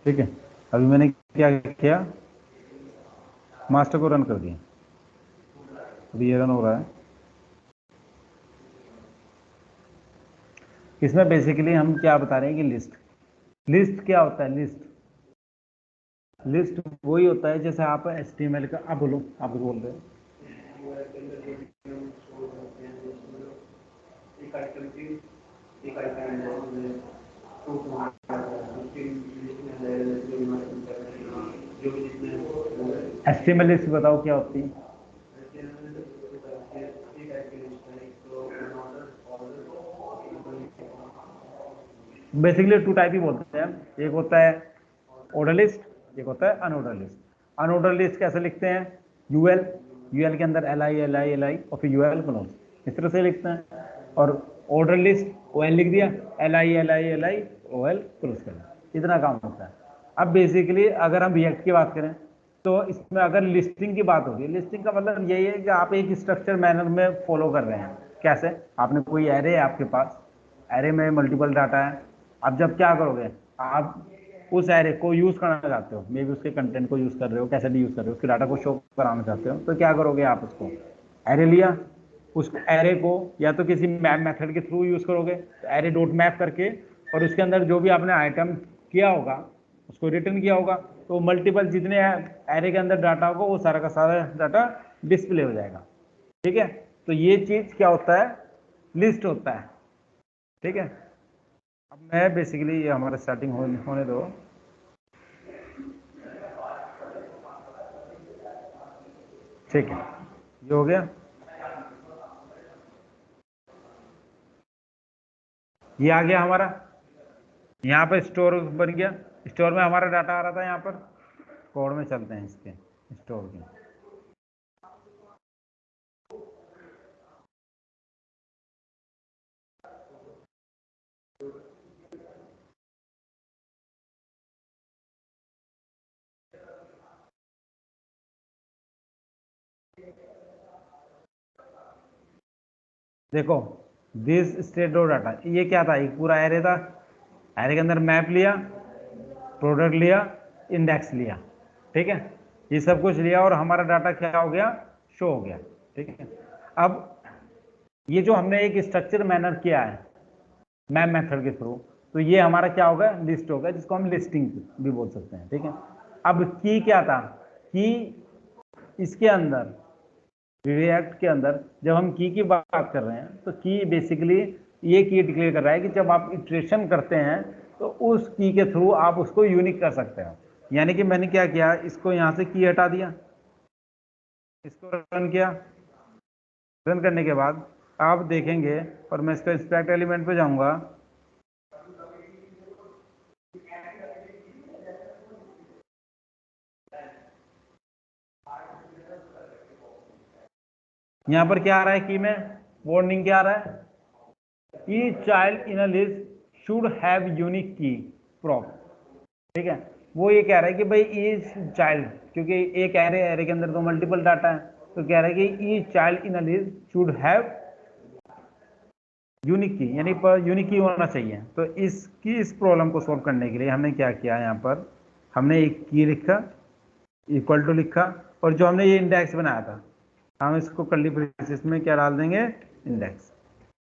ठीक है, अभी मैंने क्या किया, मास्टर को रन कर दिया, अभी ये रन हो रहा है। इसमें बेसिकली हम क्या बता रहे हैं कि लिस्ट क्या होता है। लिस्ट वही होता है जैसे आप HTML का, आप बोलो, आप बोल रहे हैं। HTML लिस्ट बताओ क्या होती है। बेसिकली टू टाइप ही बोलते हैं, एक होता है ऑर्डर लिस्ट, एक होता है अनऑर्डर लिस्ट। अनऑर्डर लिस्ट कैसे लिखते हैं, यूएल के अंदर li और फिर यूएल क्लोज, इस तरह से लिखते हैं। और ऑर्डर लिस्ट OL लिख दिया, li OL क्लोज कर दिया, इतना काम होता है। अब बेसिकली अगर हम रिएक्ट की बात करें तो इसमें अगर लिस्टिंग की बात होगी, लिस्टिंग का मतलब यही है कि आप एक स्ट्रक्चर मैनर में फॉलो कर रहे हैं। कैसे, आपने कोई एरे है आपके पास, एरे में मल्टीपल डाटा है, आप जब क्या करोगे, आप उस एरे को यूज करना चाहते हो, मे बी उसके कंटेंट को यूज कर रहे हो, कैसे भी यूज कर रहे हो, उसके डाटा को शो कराना चाहते हो, तो क्या करोगे, आप उसको एरे लिया, उस एरे को या तो किसी मैप मेथड के थ्रू यूज करोगे, तो एरे डॉट मैप करके, और उसके अंदर जो भी आपने आइटम किया होगा उसको रिटर्न किया होगा, तो मल्टीपल जितने एरे के अंदर डाटा होगा वो सारा का सारा डाटा डिस्प्ले हो जाएगा। ठीक है, तो ये चीज क्या होता है, लिस्ट होता है। ठीक है, अब मैं बेसिकली ये हमारा स्टार्टिंग होने दो। ठीक है, ये हो गया। ये आ गया हमारा, यहाँ पर स्टोर बन गया। स्टोर में हमारा डाटा आ रहा था। यहाँ पर कोड में चलते हैं इसके स्टोर के। देखो, दिस स्टेट डॉट डाटा, ये क्या था? एक पूरा एरे था। एरे के अंदर मैप लिया, प्रोडक्ट लिया, इंडेक्स लिया। ठीक है, ये सब कुछ लिया और हमारा डाटा क्या हो गया? शो हो गया। ठीक है, अब ये जो हमने एक स्ट्रक्चर मैनर किया है मैप मेथड के थ्रू, तो ये हमारा क्या होगा? लिस्ट होगा, जिसको हम लिस्टिंग भी बोल सकते हैं। ठीक है, अब की क्या था? की इसके अंदर, रिएक्ट के अंदर जब हम की बात कर रहे हैं, तो की बेसिकली ये की डिक्लेयर कर रहा है कि जब आप इटरेशन करते हैं तो उस की के थ्रू आप उसको यूनिक कर सकते हो। यानी कि मैंने क्या किया, इसको यहां से की हटा दिया, इसको रन किया। रन करने के बाद आप देखेंगे, और मैं इसका इंस्पेक्ट एलिमेंट पे जाऊंगा, यहां पर क्या आ रहा है? की में वार्निंग क्या आ रहा है? Each child in a list should have unique की प्रॉप। ठीक है, वो ये कह रहा है कि भाई ईच चाइल्ड, क्योंकि एक एरे, एरे के अंदर तो मल्टीपल डाटा है, तो कह रहा है कि each child in a list should have unique की, यानी पर यूनिक की होना चाहिए। तो इस प्रॉब्लम को सॉल्व करने के लिए हमने क्या किया, यहाँ पर हमने एक की लिखा, इक्वल टू लिखा, और जो हमने ये इंडेक्स बनाया था, हम इसको कर्ली ब्रेसेस में क्या डाल देंगे? इंडेक्स।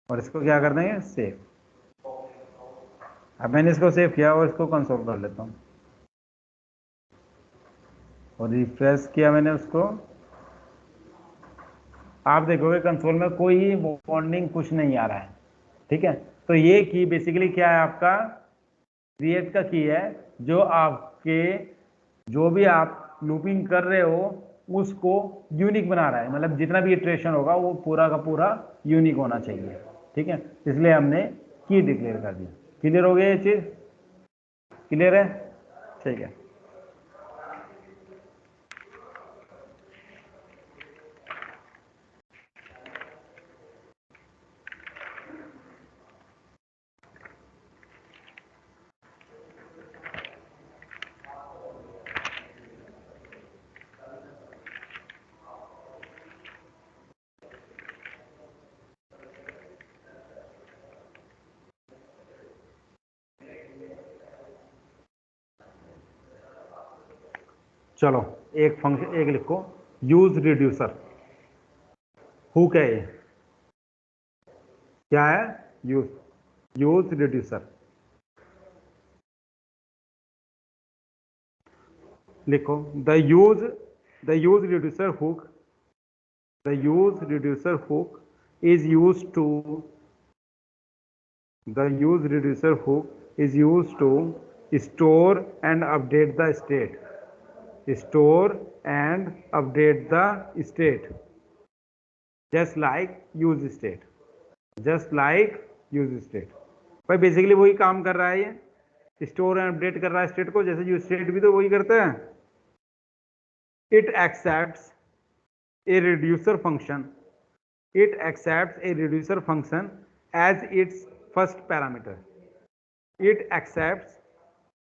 और इसको क्या कर देंगे? सेव। अब मैंने इसको सेव किया और इसको कंसोल कर लेता हूँ, और रिफ्रेश किया मैंने उसको। आप देखोगे कंसोल में कोई वार्निंग कुछ नहीं आ रहा है। ठीक है, तो ये की बेसिकली क्या है? आपका रिएक्ट का की है, जो आपके जो भी आप लूपिंग कर रहे हो उसको यूनिक बना रहा है। मतलब जितना भी इटरेशन होगा वो पूरा का पूरा यूनिक होना चाहिए। ठीक है, इसलिए हमने की डिक्लेयर कर दिया। क्लियर हो गया ये चीज? क्लियर है? ठीक है, चलो एक फंक्शन एक लिखो, यूज रिड्यूसर। हुक है ये, क्या है? यूज रिड्यूसर लिखो। The use reducer hook, the use reducer hook is used to the use reducer hook is used to store and update the state just like use state भाई basically वही काम कर रहा है ये, स्टोर एंड अपडेट कर रहा है स्टेट को, जैसे यूज स्टेट भी तो वही करते हैं। It accepts a reducer function it accepts a reducer function as its first parameter. It accepts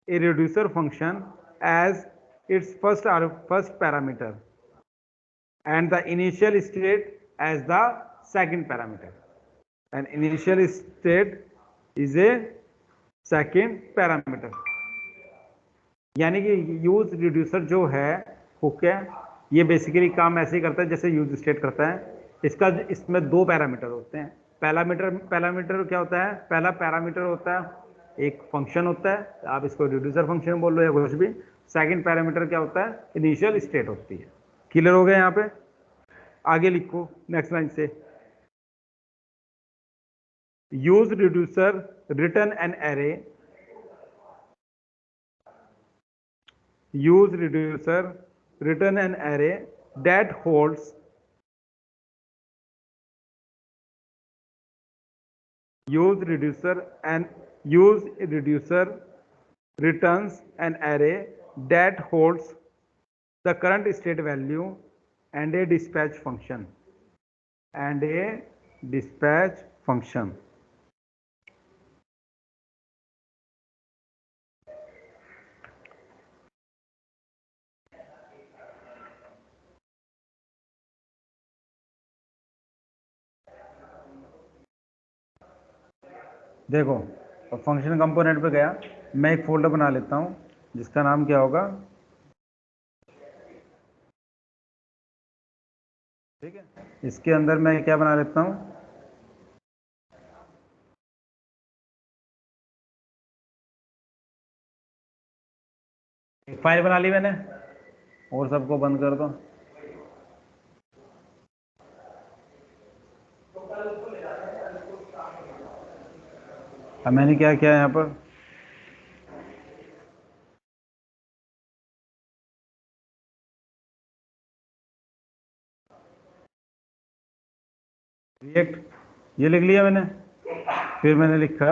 a reducer function as its first parameter and the initial state as the second parameter. And initial state is a second parameter. यानी कि use reducer जो है hook है, ये basically काम ऐसे ही करता है जैसे यूज स्टेट करता है। इसमें दो पैरामीटर होते हैं। पैरामीटर क्या होता है? पहला पैरामीटर होता है एक फंक्शन होता है, आप इसको रिड्यूसर फंक्शन बोल लो या कुछ भी। सेकंड पैरामीटर क्या होता है? इनिशियल स्टेट होती है। क्लियर हो गया? यहाँ पे आगे लिखो नेक्स्ट लाइन से। use reducer, return an array. Use reducer, return an array that holds. Use reducer returns an array that holds the current state value and a dispatch function. देखो, अब फंक्शन कंपोनेंट पे गया, मैं एक folder बना लेता हूं जिसका नाम क्या होगा, ठीक है। इसके अंदर मैं क्या बना लेता हूं, एक फाइल बना ली मैंने, और सबको बंद कर दो। अब मैंने क्या किया यहाँ पर, रिएक्ट ये लिख लिया मैंने, फिर मैंने लिखा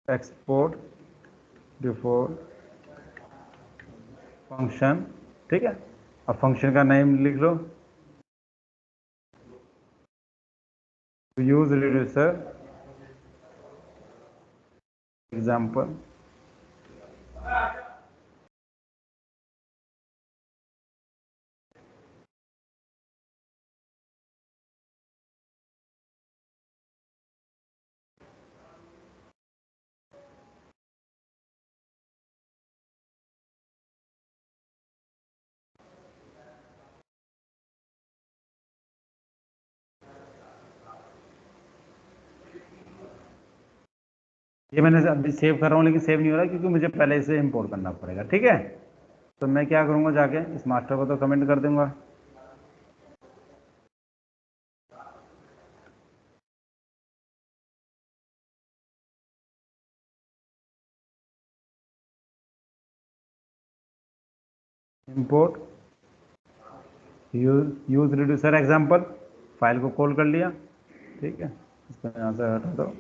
एक्सपोर्ट डिफॉल्ट फंक्शन, ठीक है। अब फंक्शन का नेम लिख लो, यूज रिड्यूसर एग्जाम्पल। ये मैंने अभी सेव कर रहा हूँ, लेकिन सेव नहीं हो रहा क्योंकि मुझे पहले इसे इंपोर्ट करना पड़ेगा, ठीक है। तो मैं क्या करूँगा, जाके इस मास्टर को तो कमेंट कर दूंगा, import use reducer example, file को कॉल कर लिया, ठीक है। इसको यहाँ से हटा दो।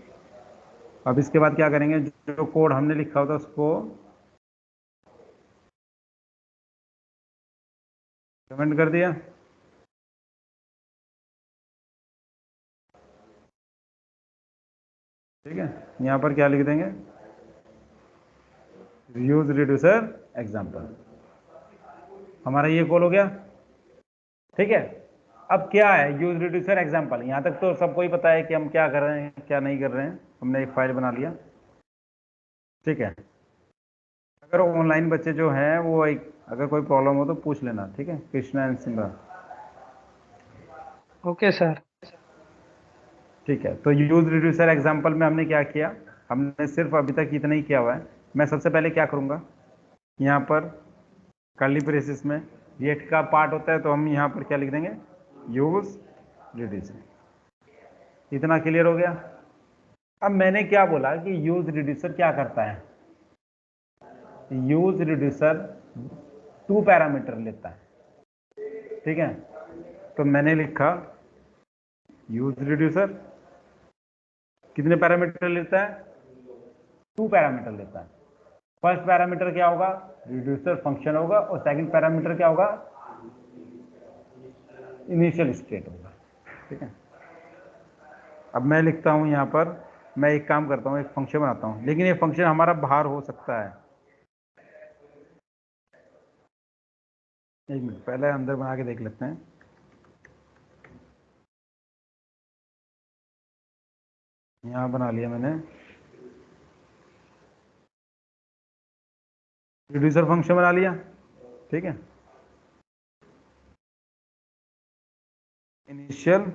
अब इसके बाद क्या करेंगे, जो कोड हमने लिखा होता उसको कमेंट कर दिया, ठीक है। यहाँ पर क्या लिख देंगे, यूज रिड्यूसर एग्जाम्पल, हमारा ये कॉल हो गया, ठीक है। अब क्या है यूज रिड्यूसर एग्जाम्पल, यहाँ तक तो सबको ही पता है कि हम क्या कर रहे हैं क्या नहीं कर रहे हैं। हमने एक फाइल बना लिया, ठीक है। अगर ऑनलाइन बच्चे जो हैं वो एक, अगर कोई प्रॉब्लम हो तो पूछ लेना, ठीक है। Krishna and Simran, okay sir. ठीक है। तो यूज रिड्यूसर एग्जाम्पल में हमने क्या किया, हमने सिर्फ अभी तक इतना ही किया हुआ है। मैं सबसे पहले क्या करूँगा, यहाँ पर कर्ली ब्रेसेस में रिएक्ट का पार्ट होता है, तो हम यहाँ पर क्या लिख देंगे, यूज रिड्यूसर। इतना क्लियर हो गया। अब मैंने क्या बोला कि यूज रिड्यूसर क्या करता है, यूज रिड्यूसर 2 पैरामीटर लेता है, ठीक है। तो मैंने लिखा यूज रिड्यूसर कितने पैरामीटर लेता है, 2 पैरामीटर लेता है। फर्स्ट पैरामीटर क्या होगा, रिड्यूसर फंक्शन होगा, और सेकंड पैरामीटर क्या होगा, इनिशियल स्टेट होगा, ठीक है। अब मैं लिखता हूं यहां पर, मैं एक काम करता हूं, एक फंक्शन बनाता हूं, लेकिन ये फंक्शन हमारा बाहर हो सकता है। एक मिनट, पहले अंदर बना के देख लेते हैं। यहां बना लिया मैंने, रिड्यूसर फंक्शन बना लिया, ठीक है। इनिशियल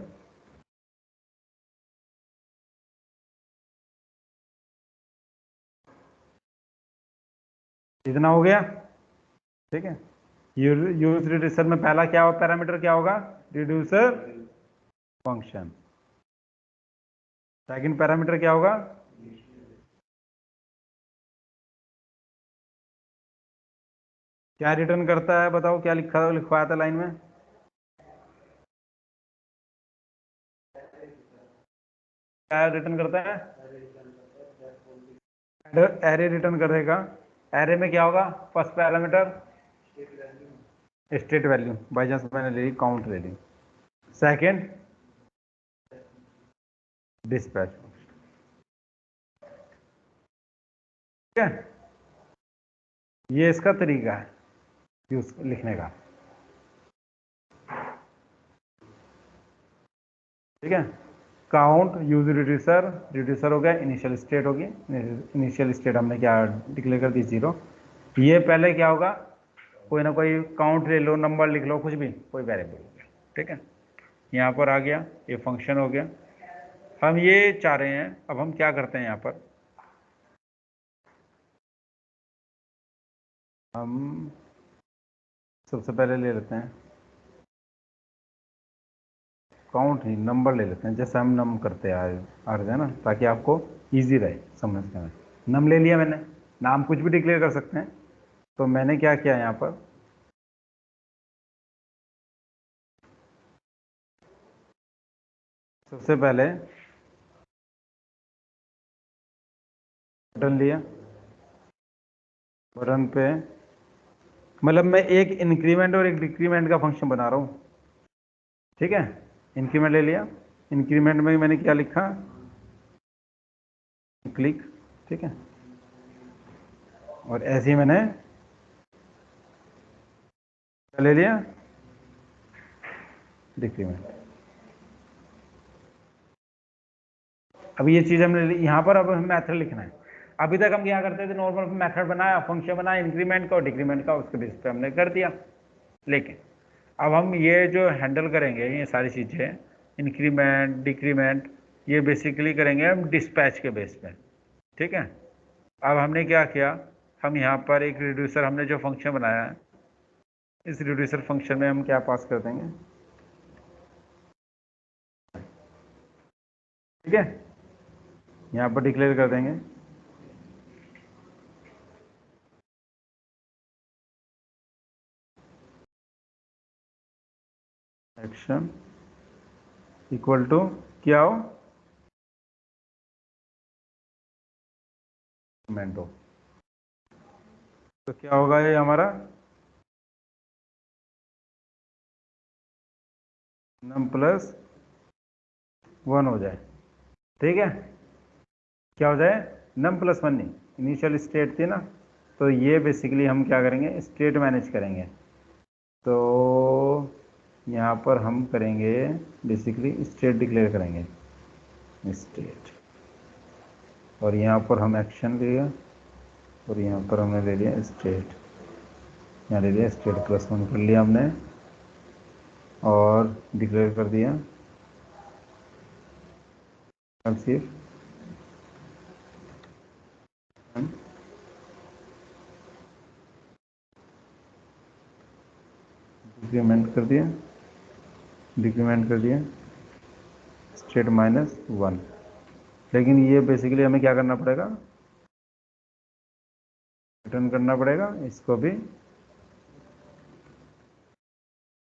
इतना हो गया, ठीक है। यूज रिड्यूसर में पहला क्या हो, पैरामीटर क्या होगा, रिड्यूसर फंक्शन। सेकंड पैरामीटर क्या होगा? क्या रिटर्न करता है बताओ, क्या लिखवाया था लाइन में? क्या रिटर्न करता है? एरे रिटर्न करेगा। एरे में क्या होगा? First parameter state value, by chance मैंने ले ली, काउंट ले ली। Second dispatch. ठीक है, ये इसका तरीका है यूज लिखने का। ठीक है, काउंट यूज रिड्यूसर, रिड्यूसर हो गया, इनिशियल स्टेट होगी, इनिशियल स्टेट हमने क्या डिक्लेयर कर दी? 0। ये पहले क्या होगा? कोई ना कोई काउंट ले लो, नंबर लिख लो, कुछ भी, कोई वेरिएबल। ठीक है, यहाँ पर आ गया, ये फंक्शन हो गया। हम ये चाह रहे हैं, अब हम क्या करते हैं यहाँ पर, हम सबसे पहले ले लेते हैं काउंट ही, नंबर ले लेते हैं, जैसे हम नम करते आ रहे हैं ना, ताकि आपको इजी रहे समझने में। नम ले लिया मैंने, नाम कुछ भी डिक्लेयर कर सकते हैं। तो मैंने क्या किया यहाँ पर, सबसे पहले बटन लिया, बटन पे मतलब मैं एक इंक्रीमेंट और एक डिक्रीमेंट का फंक्शन बना रहा हूँ। ठीक है, इंक्रीमेंट ले लिया, इंक्रीमेंट में मैंने क्या लिखा? क्लिक। ठीक है, और ऐसे ही मैंने क्या ले लिया? डिक्रीमेंट। अब ये चीज़ हमने यहाँ पर अब मेथड लिखना है। अभी तक हम क्या करते थे, नॉर्मल मेथड बनाया, फंक्शन बनाया इंक्रीमेंट का और डिक्रीमेंट का, उसके बेस पे हमने कर दिया। लेकिन अब हम ये जो हैंडल करेंगे ये सारी चीज़ें, इंक्रीमेंट डिक्रीमेंट, ये बेसिकली करेंगे हम डिस्पैच के बेस पे। ठीक है, अब हमने क्या किया, हम यहाँ पर एक रिड्यूसर, हमने जो फंक्शन बनाया है, इस रिड्यूसर फंक्शन में हम क्या पास कर देंगे? ठीक है, यहाँ पर डिक्लेयर कर देंगे एक्शन इक्वल टू क्या हो? मेंटो। तो क्या होगा ये हमारा? नम प्लस 1 हो जाए। ठीक है, क्या हो जाए? नम प्लस 1 नहीं, इनिशियल स्टेट थी ना, तो ये बेसिकली हम क्या करेंगे? स्टेट मैनेज करेंगे। तो यहाँ पर हम करेंगे बेसिकली स्टेट डिक्लेयर करेंगे, स्टेट, और यहाँ पर हम एक्शन लिया, और यहाँ पर हमने ले लिया स्टेट, यहाँ ले लिया स्टेट प्लस 1 कर लिया हमने, और डिक्लेयर कर दिया कंसीव डिक्रीमेंट कर दिया, डिक्रीमेंट कर दिया स्टेट -1। लेकिन ये बेसिकली हमें क्या करना पड़ेगा? रिटर्न करना पड़ेगा, इसको भी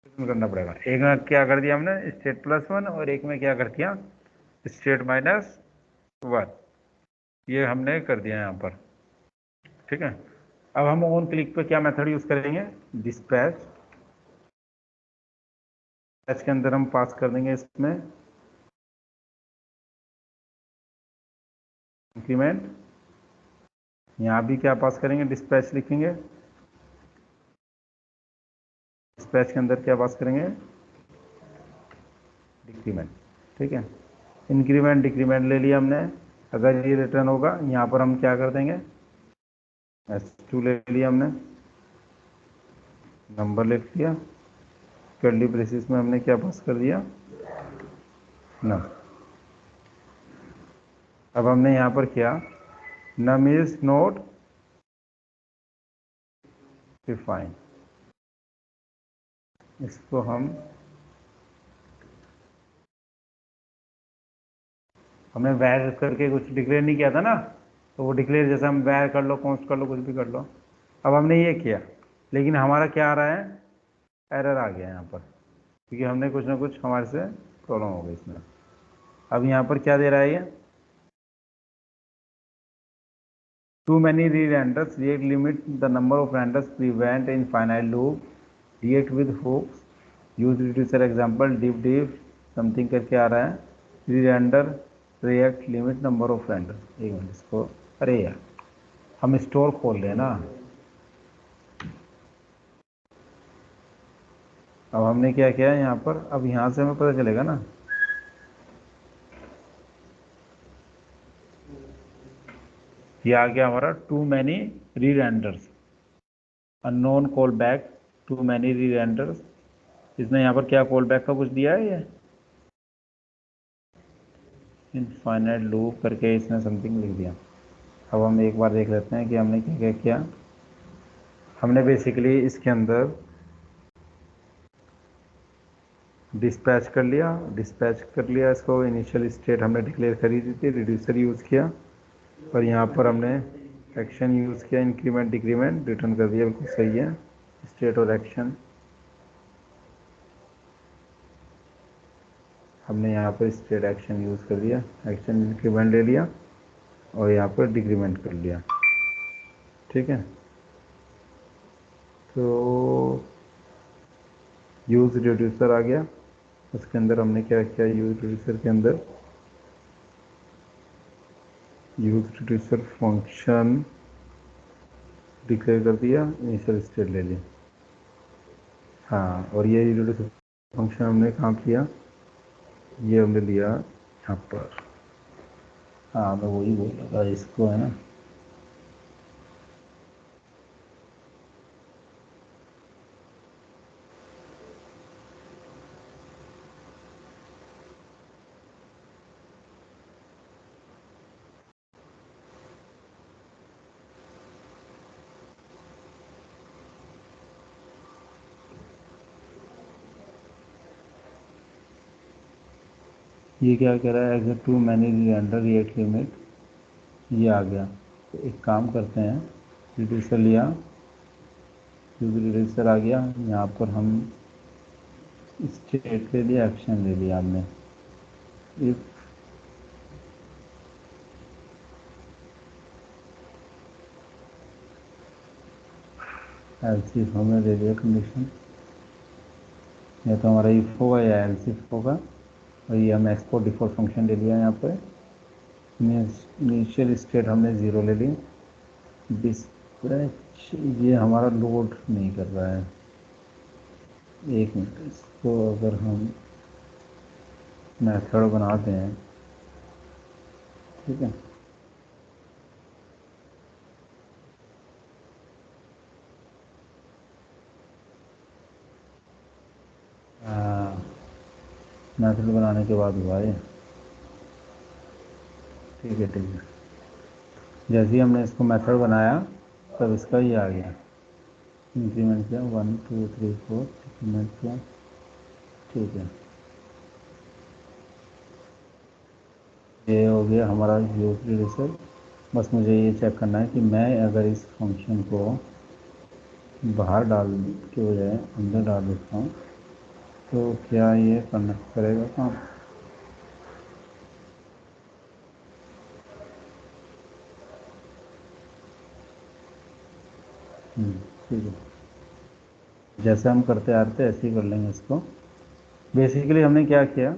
रिटर्न करना पड़ेगा। एक में क्या कर दिया हमने? स्टेट +1, और एक में क्या कर दिया? स्टेट -1। ये हमने कर दिया यहाँ पर। ठीक है, अब हम ऑन क्लिक पे क्या मेथड यूज करेंगे? डिस्पैच। डिस्पैच के अंदर हम पास कर देंगे इसमें इंक्रीमेंट, यहाँ भी क्या पास करेंगे? डिस्पैच लिखेंगे, डिस्पैच के अंदर क्या पास करेंगे? डिक्रीमेंट। ठीक है, इंक्रीमेंट डिक्रीमेंट ले लिया हमने। अगर ये रिटर्न होगा, यहाँ पर हम क्या कर देंगे? S2 ले लिया हमने, नंबर लिख लिया, कर्ली ब्रेसिस में हमने क्या पास कर दिया? नम। अब हमने यहाँ पर किया नम इज नॉट डिफाइन, इसको हम हमने वैर करके कुछ डिक्लेयर नहीं किया था ना, तो वो डिक्लेयर जैसे हम वैर कर लो, कॉन्स्ट कर लो, कुछ भी कर लो। अब हमने ये किया, लेकिन हमारा क्या आ रहा है, एरर आ गया यहाँ पर, क्योंकि हमने कुछ ना कुछ हमारे से प्रॉब्लम हो गई इसमें। अब यहाँ पर क्या दे रहा है ये, too many re renders react limit the number of renders prevent infinite loop react with hooks use reducer example diff diff something करके आ रहा है, re render react limit number of render. एक मिनट इसको, अरे यार हम store खोल रहे हैं ना। अब हमने क्या किया है यहाँ पर, अब यहाँ से हमें पता चलेगा ना, ये आ गया हमारा too many re renders unknown call back too many re renders. इसने यहाँ पर क्या कॉल बैक का कुछ दिया है, ये इनफाइनाइट लूप करके इसने समथिंग लिख दिया। अब हम एक बार देख लेते हैं कि हमने क्या क्या किया। हमने बेसिकली इसके अंदर डिस्पैच कर लिया इसको, इनिशियल स्टेट हमने डिक्लेयर करी दी थी, रिड्यूसर यूज़ किया, और यहाँ पर हमने एक्शन यूज़ किया, इंक्रीमेंट डिक्रीमेंट रिटर्न कर दिया, बिल्कुल सही है, स्टेट और एक्शन। हमने यहाँ पर स्टेट एक्शन यूज़ कर दिया, एक्शन इंक्रीमेंट ले लिया और यहाँ पर डिक्रीमेंट कर लिया, ठीक है। तो यूज़ रिड्यूसर आ गया, उसके अंदर हमने क्या किया, यूज़ रिड्यूसर के अंदर यूज़ रिड्यूसर फंक्शन डिक्लेयर कर दिया, इनिशियल स्टेट ले लिया। हाँ, और ये रिड्यूसर फंक्शन हमने कहाँ किया, ये हमने लिया यहाँ पर। हाँ, मैं वही बोल रहा था, इसको है ना, ये क्या कह रहा है, exit too many under react limit, ये आ गया। तो एक काम करते हैं, रिड्यूसर लिया, क्योंकि रिड्यूसर आ गया, यहाँ पर हम स्टेट ले लिया, एक्शन ले लिया हमने। इफ एल्स इफ हमने ले लिया कंडीशन, या तो हमारा इफ होगा या एल्स इफ होगा, और ये हम एक्सपोर्ट डिफॉल्ट फंक्शन ले लिया यहाँ पर। इनिशियल स्टेट हमने ज़ीरो ले ली, डिस्पैच ये हमारा लोड नहीं कर रहा है, एक मिनट, इसको अगर हम मेथड बना दें, ठीक है, मेथड बनाने के बाद हुआ ये, ठीक है, ठीक है। जैसे ही हमने इसको मेथड बनाया तब इसका ये आ गया, इंक्रीमेंट किया 1 2 3 4, इंक्रीमेंट किया, ठीक है। ये हो गया हमारा यूज रिड्यूसर। बस मुझे ये चेक करना है कि मैं अगर इस फंक्शन को बाहर डाल के बजाय अंदर डाल देता हूँ तो क्या ये करना करेगा काम। ठीक है, जैसे हम करते आ रहे थे ऐसे ही कर लेंगे इसको। बेसिकली हमने क्या किया,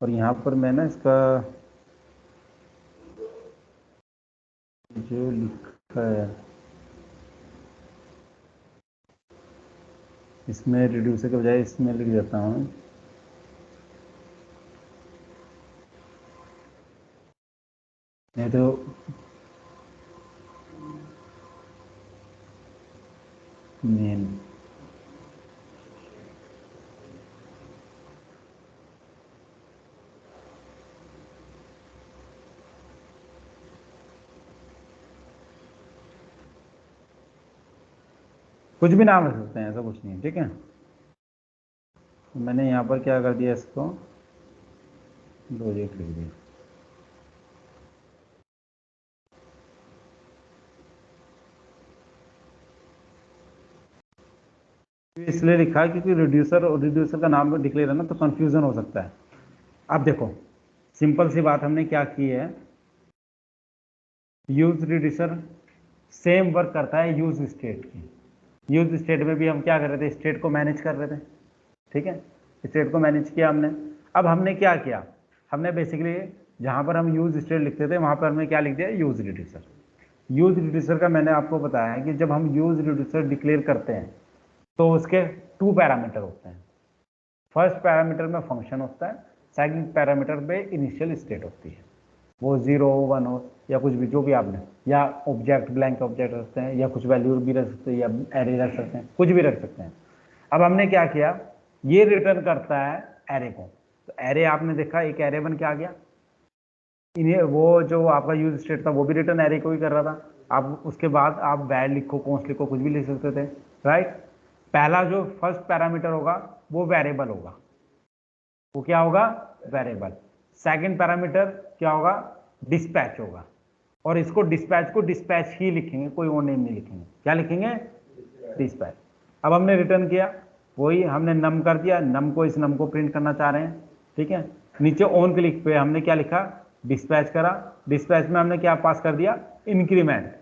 और यहाँ पर मैं ना इसका जो लिखा है इसमें रिड्यूसर के बजाय इसमें लिख देता हूँ, नहीं तो मेन। कुछ भी नाम रख सकते हैं, ऐसा कुछ नहीं, ठीक है। तो मैंने यहाँ पर क्या कर दिया, इसको लॉजिक लिख दिया, इसलिए लिखा है क्योंकि रिड्यूसर और रिड्यूसर का नाम डिक्लेयर है ना, तो कंफ्यूजन हो सकता है। अब देखो सिंपल सी बात हमने क्या की है, यूज रिड्यूसर सेम वर्क करता है यूज स्टेट की। यूज स्टेट में भी हम क्या कर रहे थे, स्टेट को मैनेज कर रहे थे, ठीक है, स्टेट को मैनेज किया हमने। अब हमने क्या किया, हमने बेसिकली जहां पर हम यूज स्टेट लिखते थे वहां पर हमने क्या लिख दिया, यूज रिड्यूसर। यूज रिड्यूसर का मैंने आपको बताया है कि जब हम यूज रिड्यूसर डिक्लेयर करते हैं तो उसके 2 पैरामीटर होते हैं। फर्स्ट पैरामीटर में फंक्शन होता है, सेकंड पैरामीटर में इनिशियल स्टेट होती है, वो 0 हो 1 हो या कुछ भी, जो भी आपने, या ऑब्जेक्ट ब्लैंक ऑब्जेक्ट रख सकते हैं, या कुछ वैल्यू भी रख सकते हैं, या एरे रख सकते हैं, कुछ भी रख सकते हैं। अब हमने क्या किया, ये रिटर्न करता है एरे को, तो एरे आपने देखा एक एरे बन के आ गया। इन्हें वो जो आपका यूज स्टेट था वो भी रिटर्न एरे को ही कर रहा था। आप उसके बाद आप वैल लिखो, कॉन्स्ट लिखो, कुछ भी लिख सकते थे, राइट। पहला जो फर्स्ट पैरामीटर होगा वो वेरिएबल होगा, वो क्या होगा, वेरिएबल। सेकंड पैरामीटर क्या होगा, डिस्पैच होगा, और इसको डिस्पैच को डिस्पैच ही लिखेंगे, कोई और नेम नहीं लिखेंगे। क्या लिखेंगे, डिस्पैच। अब हमने रिटर्न किया, वही हमने नम कर दिया, नम को, इस नम को प्रिंट करना चाह रहे हैं, ठीक है। नीचे ऑन क्लिक पे हमने क्या लिखा, डिस्पैच करा। डिस्पैच में हमने क्या पास कर दिया, इंक्रीमेंट,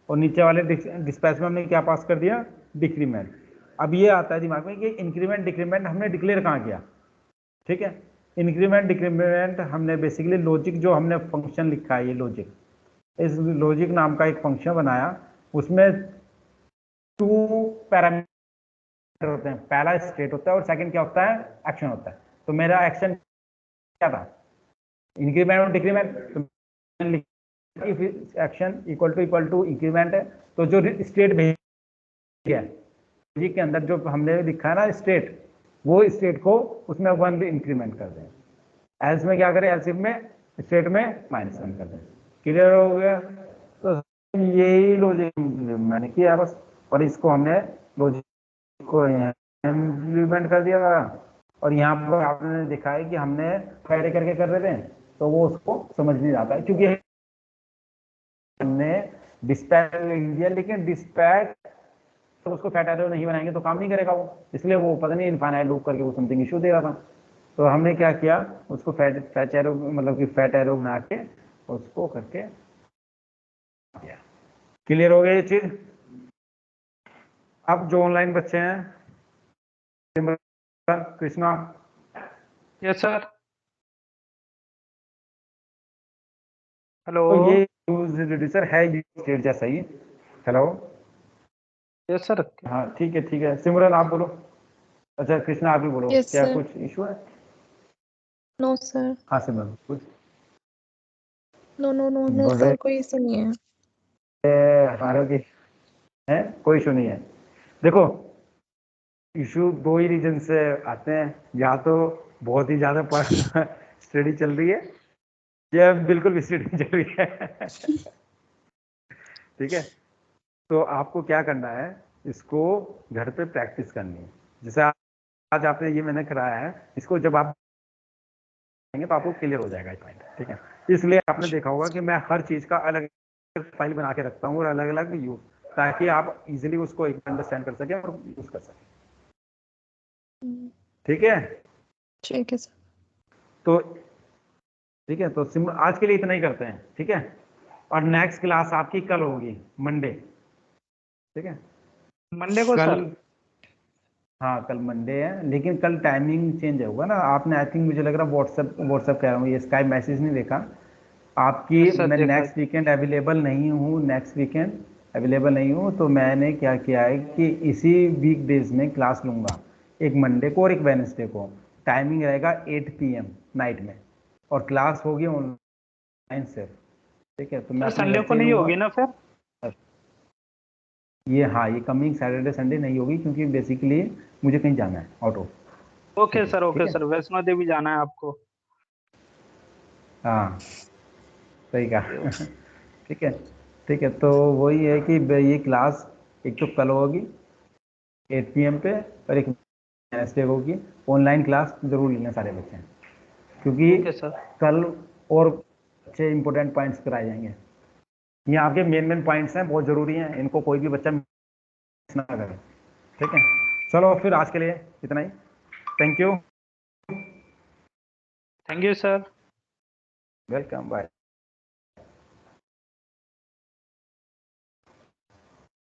और नीचे वाले डिस्पैच में हमने क्या पास कर दिया, डिक्रीमेंट। अब ये आता है दिमाग में कि इंक्रीमेंट डिक्रीमेंट हमने डिक्लेयर कहाँ किया, ठीक है। इंक्रीमेंट डिक्रीमेंट हमने बेसिकली लॉजिक, जो हमने फंक्शन लिखा है ये लॉजिक, इस लॉजिक नाम का एक फंक्शन बनाया, उसमें 2 पैरामीटर होते हैं, पहला स्टेट होता है और सेकंड क्या होता है, एक्शन होता है। तो मेरा एक्शन क्या था, इंक्रीमेंट और डिक्रीमेंट। तो if action equal to increment है, तो जो स्टेट भेज है के अंदर जो हमने लिखा है ना स्टेट, वो स्टेट को उसमें 1 भी इंक्रीमेंट कर दें। एल्स में क्या करें, एल्सिफ में स्टेट में -1 कर दें। क्लियर हो गया। तो यही लॉजिक मैंने किया बस, और इसको हमने लॉजिक को इम्प्लीमेंट कर दिया था। और यहाँ पर आपने देखा है कि हमने फैरे करके कर रहे थे, तो वो उसको समझ नहीं आता है, क्योंकि हमने डिस्पैच लिख दिया, लेकिन डिस्पैच तो उसको फैट एरो नहीं बनाएंगे तो काम नहीं करेगा वो, इसलिए वो पता नहीं इनफाइनाइट लूप करके वो समथिंग इशू दे रहा था। तो हमने क्या किया, उसको फैट एरो, मतलब कि फैट एरो बना के उसको करके दिया। क्लियर हो गया ये चीज। अब जो ऑनलाइन बच्चे हैं, कृष्णा, यस सर। हेलो। तो ये यूज रिड्यूसर है स्टेट जैसा ही। Hello, yes sir. हाँ ठीक है ठीक है, सिमरन आप बोलो। अच्छा कृष्णा आप भी बोलो, Yes, क्या sir. कुछ इशू है। No, sir. हाँ सिमरन कुछ No, sir. कोई इशू नहीं है। हमारे की है, कोई इशू नहीं है। देखो इशू 2 ही रीजन से आते हैं, या तो बहुत ही ज्यादा स्टडी चल रही है, या बिल्कुल भी स्टडी नहीं चल रही है। ठीक है, तो आपको क्या करना है, इसको घर पे प्रैक्टिस करनी है। जैसे आज आपने ये मैंने कराया है, इसको जब आप करेंगे तो आपको क्लियर हो जाएगा पॉइंट, ठीक है। इसलिए आपने देखा होगा कि मैं हर चीज का अलग फाइल बना के रखता हूँ और अलग अलग यूज, ताकि आप इजीली उसको अंडरस्टैंड कर सकें और यूज कर सकें, ठीक है। ठीक है सर। तो ठीक है, तो आज के लिए इतना ही करते हैं, ठीक है। और नेक्स्ट क्लास आपकी कल होगी, मंडे, ठीक है। मंडे को कल सर। हाँ कल मंडे है, लेकिन कल टाइमिंग चेंज होगा ना। आपने आई थिंक मुझे लग रहा है व्हाट्सएप कह रहा हूँ, ये स्काइप मैसेज नहीं देखा आपकी। यस सर, मैं देखा। नेक्स्ट वीकेंड अवेलेबल नहीं हूँ, नेक्स्ट वीकेंड अवेलेबल नहीं हूँ, तो मैंने क्या किया है कि इसी वीक डेज में क्लास लूँगा, एक मंडे को और एक वेडनेसडे को। टाइमिंग रहेगा 8 PM नाइट में, और क्लास होगी ऑनलाइन से, ठीक है। तो मैं सर अपने संडे घर को से ही नहीं लूँगा होगी ना फिर? ये। हाँ ये कमिंग सैटरडे संडे नहीं होगी, क्योंकि बेसिकली मुझे कहीं जाना है out of okay city, sir, ठीक ओके है। सर, वैष्णो देवी जाना है आपको? हाँ सही कहा। ठीक है ठीक है, तो वही है कि ये क्लास एक तो कल होगी 8 PM पे, और एक वेडनेसडे होगी। ऑनलाइन क्लास जरूर लेना सारे बच्चे, क्योंकि ओके सर। कल और अच्छे इंपॉर्टेंट पॉइंट्स कराए जाएंगे। ये आपके मेन पॉइंट्स हैं, बहुत जरूरी हैं, इनको कोई भी बच्चा मिस ना करे, ठीक है। चलो फिर आज के लिए इतना ही। Thank you. Thank you sir. Welcome, bye.